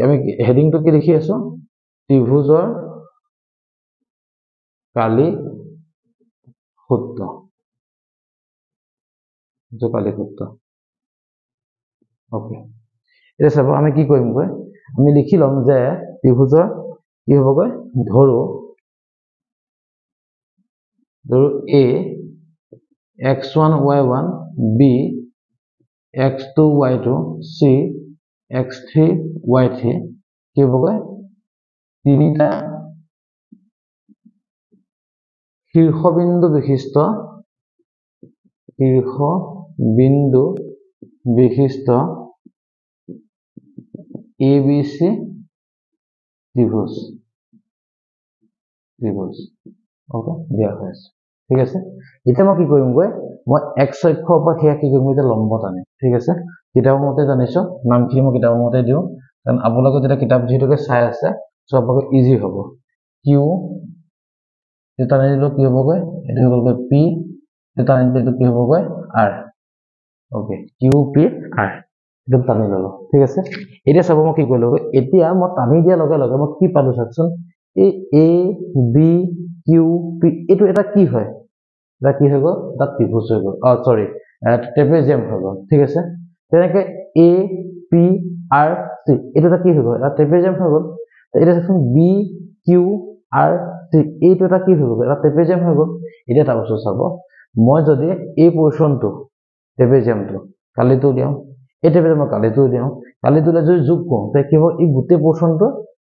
আমি হেডিংটো কি লিখি আছো ত্ৰিভুজৰ কালি সূত্ৰ কালি সূত্ৰ ওকে এটা চাব আমি কি কৰিম গৈ আমি লিখি লম যে ত্ৰিভুজৰ কি হ'ব গৈ ধৰো a x1 y1 b x2 y2 c x3 y3 কি হ'ব গৈ তিনিটা শীৰ্ষবিন্দু বিশিষ্ট ABC ত্ৰিভুজ ওকে দিয়া হৈছে ঠিক আছে এটা মই কি কৰিম গৈ মই x অক্ষৰ পৰা হেয়া কি কৰিম এটা লম্ব টানে ঠিক আছে কিতাপৰ মতে জানিছো নামখিনি মই কিতাপৰ মতে দিও কাৰণ আপোনালোকে যেটা কিতাপ যেটোকে চাই আছে সব আপোনালোকৰ ইজি হ'ব q এটা টানিলো কি হ'ব গৈ এটা হৈ গ'ল p এটা টানিলো কি হ'ব গৈ r okay q p r একদম টানি ললো ঠিক আছে এতিয়া সব মই কি কৰিলো এতিয়া মই টানি দিয়া লগে লগে মই কি পালো চাচোন এই a b q p এটো এটা কি হয় এটা কি হৈ গ'ল এটা ত্ৰিভুজ হৈ গ'ল সৰি ট্ৰেপেজিয়াম হৈ গ'ল ঠিক আছে তেনেকে a p r c এটো এটা কি হৈ গ'ল এটা ট্ৰেপেজিয়াম হৈ গ'ল এটা চাচোন b q r c এটো এটা কি হৈ গ'ল এটা ট্ৰেপেজিয়াম হৈ গ'ল এটা এটা বস্তু চাব মই যদি এই পোৰশনটো ট্ৰেপেজিয়ামটো কালিটো দিও এই ট্ৰেপেজিয়াম কালিটো দিও কালিটোলে যদি যোগ কৰো তে কি হ'ব এই গোটেই পোৰশনটো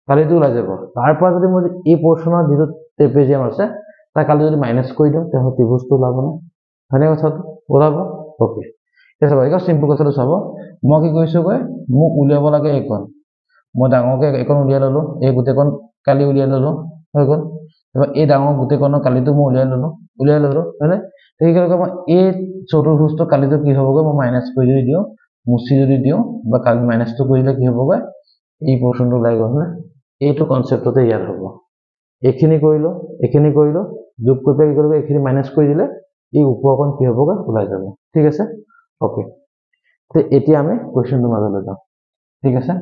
কালিটো ওলাই যাব তাৰ পৰা যদি মই এই পোৰশনৰ যেটো ট্ৰেপেজিয়াম আছে তা কালি যদি মাইনাস কৰি দিও তে ত্ৰিভুজটো ওলাব না হয়নে কথাটো ওলাব ওকে এটা চাব এটা সিম্পল কথাটো চাব মই কি কৈছো গৈ মোক উলিয়াব লাগে এইকণ মই ডাঙৰকে এইকণ উলিয়াই ললো এই গোটেইকণ কালি উলিয়াই ললো হৈ গ'ল এবাৰ এই ডাঙৰ গোটেইকণৰ কালিটো মই উলিয়াই ললো হয়নে ঠিক আছে মই এই চতুৰ্ভুজটো কালিটো কি হ'বগৈ মই মাইনাস কৰি যদি দিও মুছি যদি দিও বা কালি মাইনাসটো কৰিলে কি হ'বগৈ এই পোৰশনটো ওলাই গ'ল না এইটো কনসেপ্টতে ইয়াত হ'ব এখিনি কৰিলো যোগ কৰি কি কৰিব এখিনি মাইনাস কৰি দিলে এই উপৰকণ কি হ'বগৈ ওলাই যাব ঠিক আছে ওকে তে এতিয়া আমি কোৱেশ্চনটো মাজলৈ যাম ঠিক আছে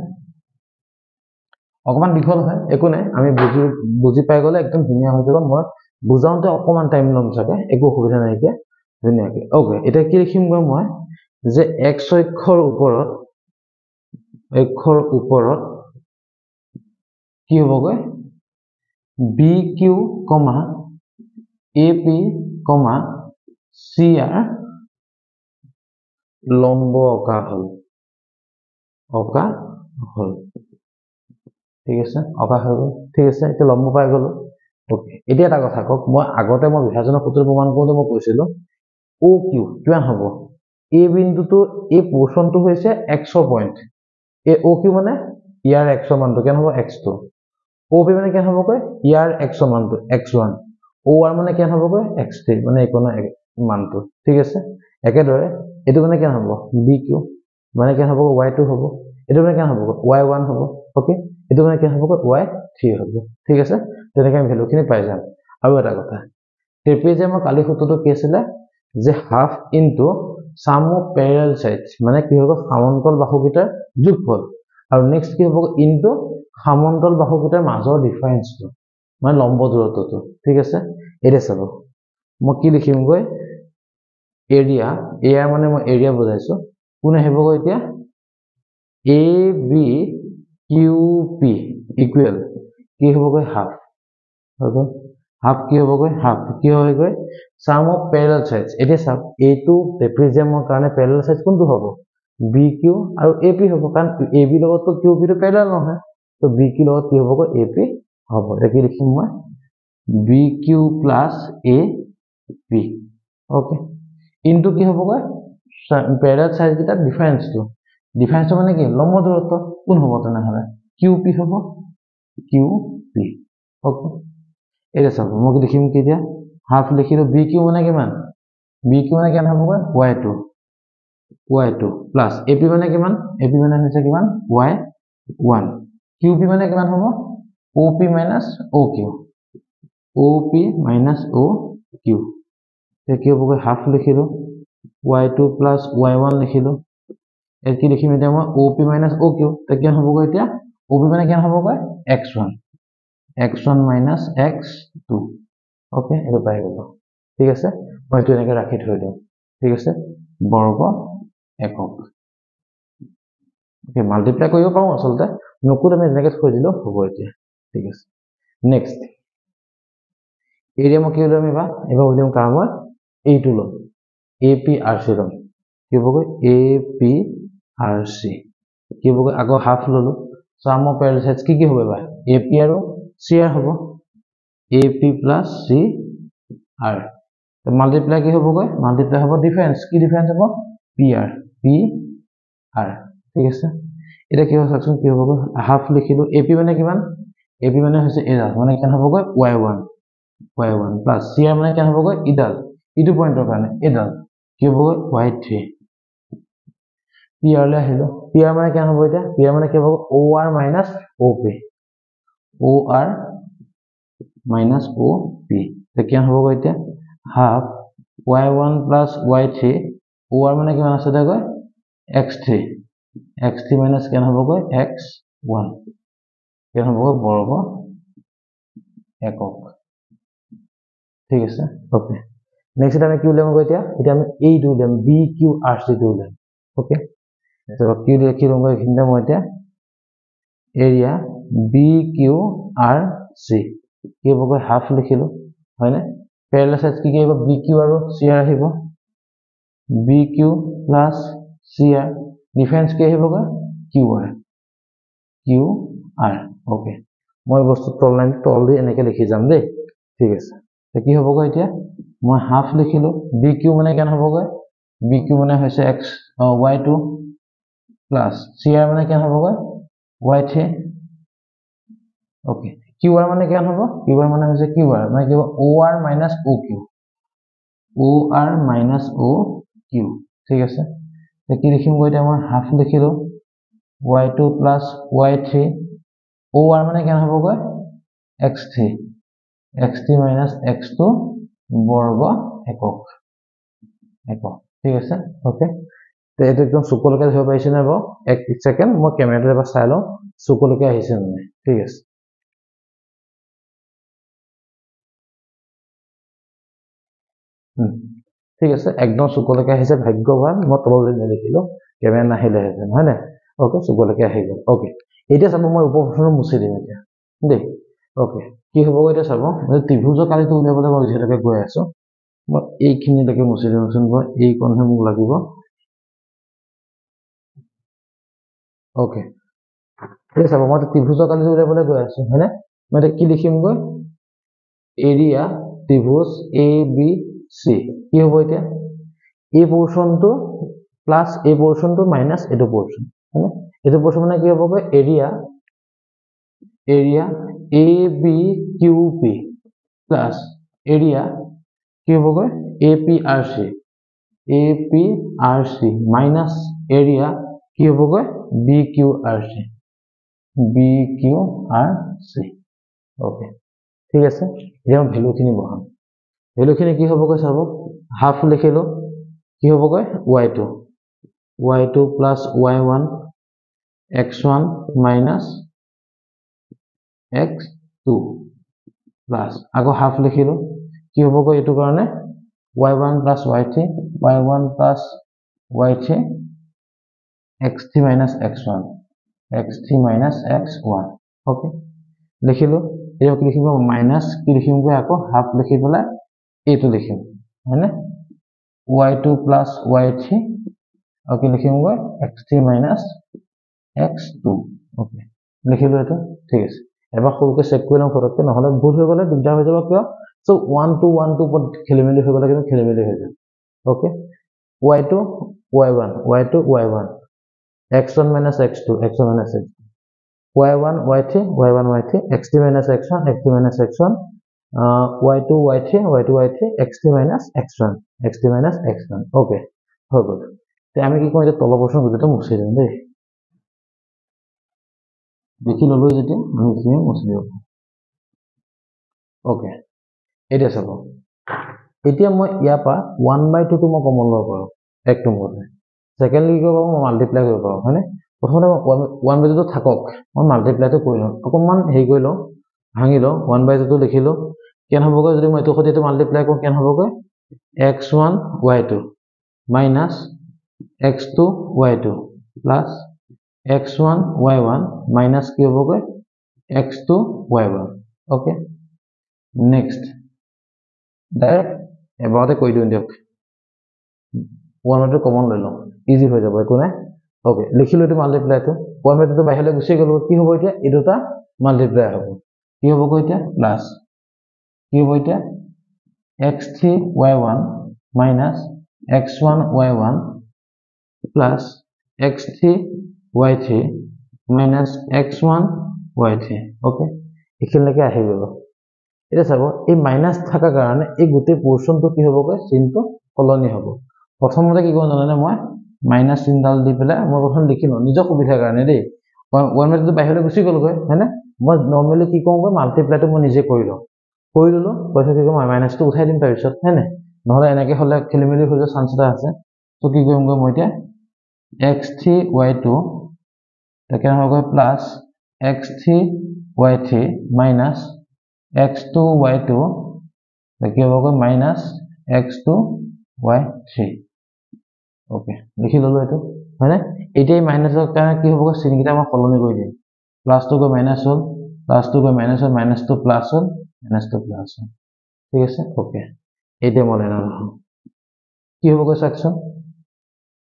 অকমান বিখল হয় একো নাই আমি বুজি পাই গলে একদম ধুনিয়া হৈ যাব মই বুজাওতে অকমান টাইম লম চাগে একো অসুবিধা নাই কি ধুনিয়াকে ওকে এটা কি লিখিম গৈ মই যে x অক্ষৰ ওপৰত কি হ'বগৈ BQ, AP, CR লম্ব অকা হল ঠিক আছে অকা হৈ গ'ল ঠিক আছে এটা লম্ব পাই গ'লো ওকে এতিয়া এটা কথা কক মই আগতে মই বিভাজনৰ সূত্ৰ প্ৰমাণ কৰোতে মই কৈছিলো OQ কিমান হ'ব এই বিন্দুটো এই পোৰশনটো হৈছে x পইণ্ট এই OQ মানে ইয়াৰ x মানটো কেন হ'ব x2 OP মানে কেন হ'ব কয় ইয়াৰ x মানটো x1 OR মানে কেন হ'ব কয় x3 মানে এইকোণৰ মানটো ঠিক আছে একেদৰে এটো মানে কেন হ'ব BQ মানে কেন হ'ব y2 হ'ব এটো মানে কেন হ'ব y1 হ'ব ওকে এটো মানে কেন হ'ব y3 হ'ব ঠিক আছে তেনেকৈ আমি ভ্যালুখিনি পাই যাম আৰু এটা কথা ট্ৰেপেজিয়ামৰ কালি সূত্ৰটো কি আছিল যে half into sum of parallel sides মানে কি হ'ব সমান্তৰাল বাহুকেইটাৰ যোগফল আৰু নেক্সট কি হ'ব ইনটু সমান্তৰাল বাহুকেইটাৰ মাজৰ ডিফাৰেন্সটো মানে লম্ব দূৰত্বটো ঠিক আছে এটা চাব মই কি লিখিম গৈ এৰিয়া মানে মই এৰিয়া বুজাইছো কোন আহিব গৈ এতিয়া ABQP ইকুৱেল কি হ'ব গৈ হাফ হ'ব হাফ কি হ'ব গৈ হাফ কি হয় গৈ সাম অফ প্যারালাল সাইডস এটা চাওক এইটো ট্ৰেপেজিয়ামৰ কাৰণে প্যাৰালাল সাইডস কোনটো হ'ব BQ আৰু AP হ'ব কাৰণ AB লগতো QP টো প্যারালাল নহয় তো BQ লগত কি হ'ব গৈ AP হ'ব এটা কি লিখিম মই BQ plus AP okay into কি হ'ব গৈ প্যারালাল সাইড কিটা ডিফাৰেন্সটো মানে কি লম্ব দূৰত্ব কোন হ'ব তেনেহলে QP হ'ব QP ওকে এটা চাব মই কি লিখিম কি দিয়া হাফ লিখিলো BQ মানে কিমান BQ মানে কেন হ'ব গৈ y2 প্লাস AP মানে কিমান AP মানে হৈছে কিমান y1 QP মানে কিমান হ'ব OP minus OQ তে কি হ'ব গৈ হাফ লিখিলো y2 plus y1 লিখিলো এর কি লিখিম এতিয়া মই OP minus OQ তে কি হ'ব গৈ এতিয়া OP মানে কেন হ'ব গৈ x1 minus x2 ওকে এটা পাই গ'লো ঠিক আছে মই এটো এনেকৈ ৰাখি থৈ দিম ঠিক আছে বৰ্গ একক ওকে মাল্টিপ্লাই কৰিব পাৰো আসলতে নকুত আমি এনেকৈ থৈ দিলো হ'ব এতিয়া ঠিক আছে নেক্সট এৰিয়া মই কি উলিয়াম এবাৰ উলিয়াম কাৰ মই এইটো লম APRC লম কি হ'ব গৈ APRC কি হ'ব গৈ আকৌ হাফ ললো সাম অফ প্যারালাল সাইডস কি হ'ব এবাৰ AP আৰু CR হ'ব AP plus CR মাল্টিপ্লাই কি হ'বগৈ মাল্টিপ্লাই হ'ব ডিফাৰেন্স কি ডিফাৰেন্স হ'ব PR ঠিক আছে এটা কি হ'ব চাওকচোন কি হ'বগৈ হাফ লিখিলো AP মানে কিমান AP মানে হৈছে এডাল মানে কেন হ'বগৈ y1 plus CR মানে কেন হ'বগৈ ইডাল ইটো পইণ্টৰ কাৰণে এডাল কি হ'বগৈ y3 PR লৈ আহিলো PR মানে কেন হ'ব এতিয়া PR মানে কি হ'ব OR minus OP OR minus OP তো কেন হ'বগৈ এতিয়া half y1 plus y3 OR মানে কিমান আছে দেখগৈ x3 x3 minus কেন হ'বগৈ x1 কেন হ'বগৈ বৰ্গ একক ঠিক আছে ওকে নেক্সট আমি কি উলিয়াম গৈ এতিয়া আমি এইটো উলিয়াম BQRC টো উলিয়াম ওকে তো কি লিখি লম গৈ এইখিনিতে মই এতিয়া এৰিয়া BQRC কি হ'বগৈ হাফ লিখিলো হয়নে প্যাৰেলাল সাইড কি আহিব BQ আৰু CR আহিব BQ plus CR ডিফাৰেন্স কি আহিবগৈ QR ওকে মই বস্তু তল লাইন তল দি এনেকে লিখি যাম দেই ঠিক আছে তো কি হ'বগৈ এতিয়া মই হাফ লিখিলো BQ মানে কেন হ'বগৈ BQ মানে হৈছে y2 plus CR মানে কেন হ'বগৈ y3 ওকে QR মানে কেন হ'ব QR মানে হৈছে QR মানে কি OR minus OQ OR minus OQ ঠিক আছে তো কি লিখিম গৈ এতিয়া মই হাফ লিখিলো y2 plus y3 OR মানে কেন হ'বগৈ x3 x3 minus x2 বৰ্গ একক ঠিক আছে ওকে তো এটা একদম চুকলৈকে ধৰিব পাৰিছে নে বাৰু এক সেকেন্ড মই ক্যামেৰাটো এবাৰ চাই লওঁ চুকলৈকে আহিছে নে ঠিক আছে ঠিক আছে একদম চুকলৈকে আহিছে ভাগ্যৱান মই তললৈ নেলিখিলো ক্যামেৰা নাহিলে হেতেন হয় না ওকে চুকলৈকে আহি গ'ল ওকে এতিয়া চাব মই উপপ্ৰশ্ন মুছি দিম এতিয়া দেই ওকে কি হ'ব এতিয়া চাব মই ত্ৰিভুজৰ কালিটো উলিয়াবলৈ মই যেনেকৈ গৈ আছো মই এইখিনিলৈকে মুছি দিমচোন মই এই কোণহে মোক লাগিব ওকে এতিয়া চাব মই ত্ৰিভুজৰ কালিটো উলিয়াবলৈ গৈ আছো হয়নে মই কি লিখিম গৈ এৰিয়া ত্ৰিভুজ ABC কি হ'ব এতিয়া এই পোৰশনটো প্লাস এই পোৰশনটো মাইনাস এটো পোৰশন হয়নে এটো পোৰশন মানে কি হ'বগৈ এৰিয়া ABQP প্লাস এৰিয়া কি হ'বগৈ APRC মাইনাস এৰিয়া কি হ'বগৈ BQRC ওকে ঠিক আছে এতিয়া ভ্যালু খিনি বহাম ভ্যালু খিনি কি হ'বগৈ চাব হাফ লিখিলো কি হ'বগৈ y2 plus y1 x1 minus x2 plus আকৌ হাফ লিখিলো কি হ'বগৈ এটো কাৰণে y1 plus y3 x3 minus x1 okay লিখিলো এই কি লিখিব মাইনাস কি লিখিম গৈ আকৌ হাফ লিখি পেলাই এইটো লিখিম হয়নে y2 plus y3 ওকে লিখিম গৈ x3 minus x2 ওকে লিখিলো এটা ঠিক আছে এবাৰ সৰুকে চেক কৰি লম ফটককে নহলে ভুল হৈ গলে দিগদাৰ হৈ যাব কিয় সো 1 to 1 পদ খেলিমেলি হৈ গলে কিন্তু খেলিমেলি হৈ যায় okay y2 y1 x1 minus x2 y1 y3 x3 minus x1 y2 y3 x3 minus x1 okay হৈ গ'ল তে আমি কি কম এটা তল প্ৰশ্ন গুটেটো মুছি দিম দেই দেখি ললো যেতিয়া আমি কি মুছি দিম ওকে এটা চাব এতিয়া মই ইয়াৰ পৰা 1/2 টো মই কমন লব পাৰো এক নম্বৰতে সেকেন্ডলি কি কৰিব মই মাল্টিপ্লাই কৰিব পাৰো হয়নে প্ৰথমতে 1/2 টো থাকক মই মাল্টিপ্লাইটো কৰি লম অকমান হেই কৰি লম ভাঙি লম 1/2 টো লিখিলো কেন হ'বগৈ যদি মই এটো সৈতে মাল্টিপ্লাই কৰো কেন হ'বগৈ x1 y2 minus x2 y2 plus x1 y1 minus কি হ'বগৈ x2 y1 okay next direct এবাৰতে কৈ দিও দিয়ক 1/2 কমন লৈ লম ইজি হৈ যাব একো নাই ওকে লিখিলো এটো মাল্টিপ্লাই টো 1/2 টো বাহিৰলৈ গুছি গ'ল কি হ'ব এতিয়া এই দুটা মাল্টিপ্লাই হ'ব কি হ'ব এতিয়া প্লাস কি হ'ব এতিয়া x3y1 minus x1y1 plus x3y3 minus x1y3 okay এখিলৈকে আহি গ'ল এটা চাব এই মাইনাস থাকা কাৰণে এই গোটে পোৰচনটো কি হ'বগৈ চিনটো কলনি হ'ব প্ৰথমতে কি কৰিম জানেনে মই মাইনাস চিনডাল দি পেলাই মই প্ৰথম লিখিম নিজৰ সুবিধাৰ কাৰণে দেই 1 মেথডটো বাহিৰলৈ গুচি গ'লগৈ হয়নে মই নৰমালি কি কৰোঁ মাল্টিপ্লাইটো মই নিজে কৰি লওঁ পইচা কি কৰিম মাইনাসটো উঠাই দিম তাৰ পিছত হয়নে নহলে এনেকৈ হলে খেলিমেলি হৈ যোৱাৰ চান্স এটা আছে তো কি কৰিম মই এতিয়া x3y2 তাকে হ'বগৈ প্লাস x3y3 minus x2y2 তাকে হ'বগৈ minus x2y3 ওকে লিখি ললো এটো হয়নে এটাই মাইনাসৰ কাৰণে কি হ'বগৈ চিনকিটা মই সলনি কৰি দিম প্লাস টু গৈ মাইনাস হ'ল প্লাস টু গৈ মাইনাস হ'ল মাইনাস টু প্লাস হ'ল মাইনাস টু প্লাস হ'ল ঠিক আছে ওকে এইটা মনে ৰাখক কি হ'বগৈ চাকচোন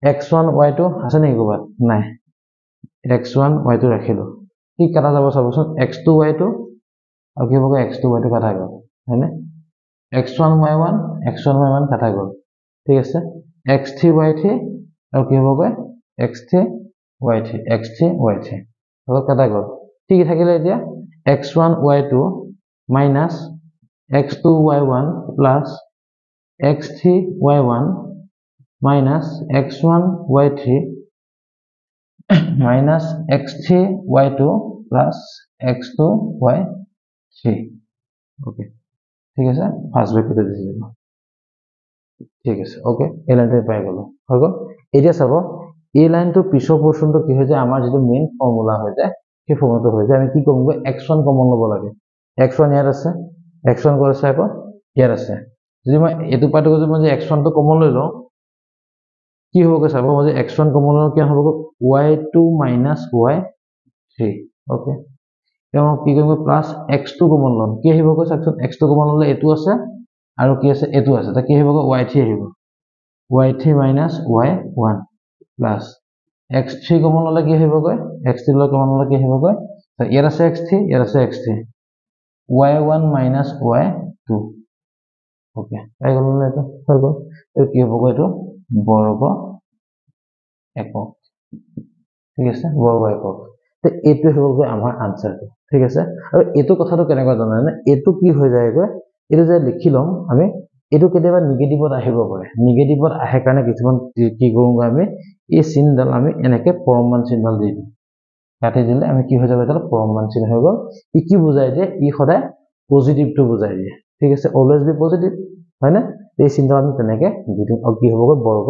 x1 y2 আছে নেকি ক'বাত নাই x1 y2 ৰাখিলো কি কাটা যাব চাবচোন x2 y2 আৰু কি হ'বগৈ x2 y2 কাটা গ'ল হয়নে x1 y1 কাটা গ'ল ঠিক আছে x3 y3 আৰু কি হ'বগৈ x3 y3 হ'ব কাটা গ'ল ঠিক থাকিলে এতিয়া x1 y2 minus x2 y1 plus x3 y1 minus x1 y3 minus x3 y2 plus x2 y3 okay ঠিক আছে ফার্স্ট ব্রেকেটে দিয়ে দিব ঠিক আছে ওকে এই লাইনটো পাই গ'ল হৈ গ'ল এতিয়া চাব এই লাইনটো পিছৰ পোৰচনটো কি হৈ যায় আমাৰ যেটো মেইন ফৰ্মুলা হৈ যায় সেই ফৰ্মুলাটো হৈ যায় আমি কি কৰিম x1 কমন ল'ব লাগে x1 ইয়াত আছে x1 ক'ত আছে আকৌ ইয়াত আছে যদি মই এটো পাৰ্টটো যদি মই x1 টো কমন লৈ লওঁ কি হ'বগৈ চাব মই x1 কমন লওঁ কি হ'বগৈ y2 minus y3 ওকে তেওঁ কি কৰিম প্লাস x2 কমন লম কি আহিবগৈ চাকচোন x2 কমন ললে এটো আছে আৰু কি আছে এটো আছে তা কি আহিবগৈ y3 আহিব y3 minus y1 plus x3 common ললে কি আহিবগৈ x3 ললে কমন ললে কি আহিবগৈ তা ইয়াত আছে x3 y1 minus y2 okay পাই গ'ল না এটা হৈ গ'ল এটো কি হ'বগৈ এটো বৰ্গ একক ঠিক আছে বৰ্গ একক তে এটো হ'বগৈ আমাৰ আনসাৰটো ঠিক আছে আৰু এটো কথাটো কেনেকৈ জানানে এটো কি হৈ যায়গৈ এটো যে লিখি লম আমি এটো কেতিয়াবা নিগেটিভত আহিব পাৰে নিগেটিভত আহে কাৰণে কিছুমান কি কৰোঁ আমি এই চিনডাল আমি এনেকৈ পৰমান চিনডাল দি দিম কাটি দিলে আমি কি হৈ যাব এটা পৰমান চিন হৈ গ'ল ই কি বুজাই দিয়ে ই সদায় পজিটিভটো বুজাই দিয়ে ঠিক আছে অলৱেজ বি পজিটিভ হয় না এই চিনডাল আমি তেনেকৈ দি দিম আৰু কি হ'বগৈ বৰ্গ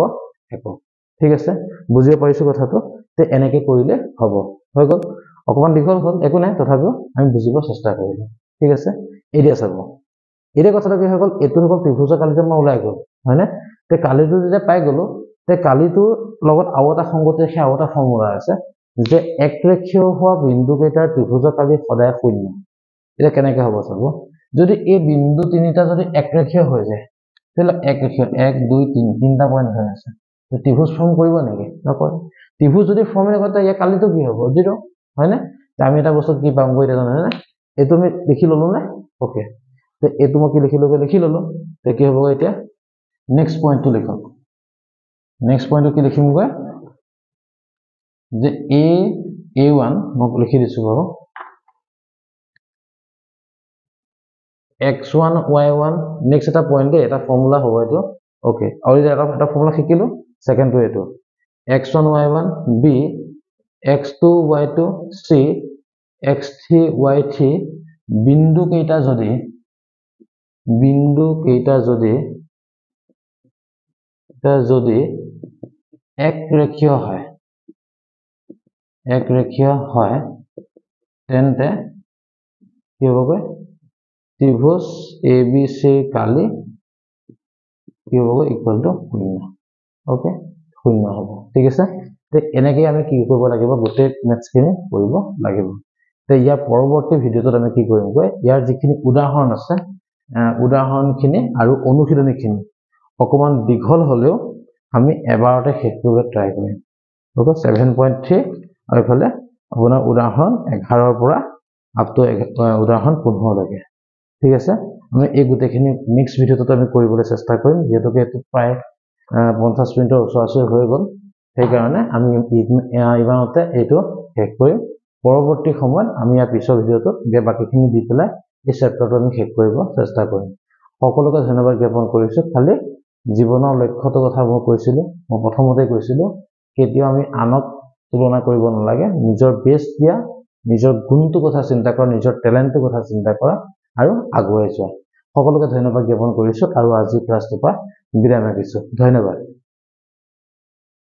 একক ঠিক আছে বুজিব পাৰিছো কথাটো তে এনেকৈ কৰিলে হ'ব হৈ গ'ল অকমান দীঘল হ'ল একো নাই তথাপিও আমি বুজিব চেষ্টা কৰিলো ঠিক আছে এতিয়া চাব এটা কথাটো কি হৈ গ'ল এটো হৈ গ'ল ত্ৰিভুজৰ কালিটো মই ওলাই গ'ল হয় না তে কালিটো যেতিয়া পাই গ'লো তে কালিটো লগত আৰু এটা সংগতি ৰাখি আৰু এটা ফৰ্মুলা আছে যে একৰেখীয় হোৱা বিন্দু কেইটাৰ ত্ৰিভুজৰ কালি সদায় শূন্য এটা কেনেকৈ হ'ব চাব যদি এই বিন্দু তিনিটা যদি একৰেখীয় হৈ যায় তেলে একৰেখীয় 1 2 3 তিনটা পইণ্ট হৈ আছে ত্ৰিভুজ ফৰ্ম কৰিব নেকি নকৰে ত্ৰিভুজ যদি ফৰ্ম নকৰে ইয়া কালিটো কি হ'ব 0 হয় না আমি এটা বস্তু কি পাম গৈ জানা না এটো আমি লিখি ললো না ওকে তে এটো মই কি লিখি ললো তে কি হ'ব এতিয়া নেক্সট পইণ্টটো লিখক নেক্সট পইণ্টটো কি লিখিম গৈ যে a1 মই লিখি দিছো বাৰু x1 y1 নেক্সট এটা পইণ্ট দে এটা ফৰ্মুলা হ'ব এটো ওকে আৰু এটা ফৰ্মুলা শিকিলো সেকেন্ড টু এটো x1 y1 b x2 y2 c x3 y3 বিন্দু কেইটা যদি একৰেখীয় হয় তেন্তে কি হ'বগৈ ত্ৰিভুজ abc কালি কি হ'বগৈ ইকুৱেল টু 0 ওকে 0 হ'ব ঠিক আছে তে এনেকৈ আমি কি কৰিব লাগিব গোটেই মেথছখিনি কৰিব লাগিব তে ইয়াৰ পৰৱৰ্তী ভিডিঅ'টোত আমি কি কৰিম গৈ ইয়াৰ যিখিনি উদাহৰণ আছে উদাহৰণখিনি আৰু অনুশীলনীখিনি অকমান দীঘল হ'লেও আমি এবাৰতে শেষ কৰিব ট্ৰাই কৰিম ওকে 7.3 আৰু ইফালে আপোনাৰ উদাহৰণ 11 ৰ পৰা আপ টু উদাহৰণ 15 লৈকে ঠিক আছে আমি এই গোটেইখিনি মিক্স ভিডিঅ'টো আমি কৰিবলৈ চেষ্টা কৰিম যেহেতুকে এইটো প্ৰায় 50 মিনিটৰ ওচৰা-ওচৰি হৈ গ'ল সেইকাৰণে আমি ইমানতে এইটো শেষ কৰিম পৰৱৰ্তী সময়ত আমি ইয়াৰ পিছৰ ভিডিঅ'টো বাকিখিনি দি পেলাই এই চেপ্টাৰটো আমি শেষ কৰিব চেষ্টা কৰিম সকলোকে ধন্যবাদ জ্ঞাপন কৰিছোঁ খালি জীৱনৰ লক্ষ্যটো কথা মই কৈছিলোঁ মই প্ৰথমতে কৈছিলোঁ কেতিয়াও আমি আনক তুলনা কৰিব নালাগে নিজৰ বেষ্ট দিয়া নিজৰ গুণটো কথা চিন্তা কৰা নিজৰ টেলেণ্টটো কথা চিন্তা কৰা আৰু আগুৱাই যোৱা সকলোকে ধন্যবাদ জ্ঞাপন কৰিছোঁ আৰু আজি ক্লাছটোৰ পৰা বিদায় মাগিছোঁ ধন্যবাদ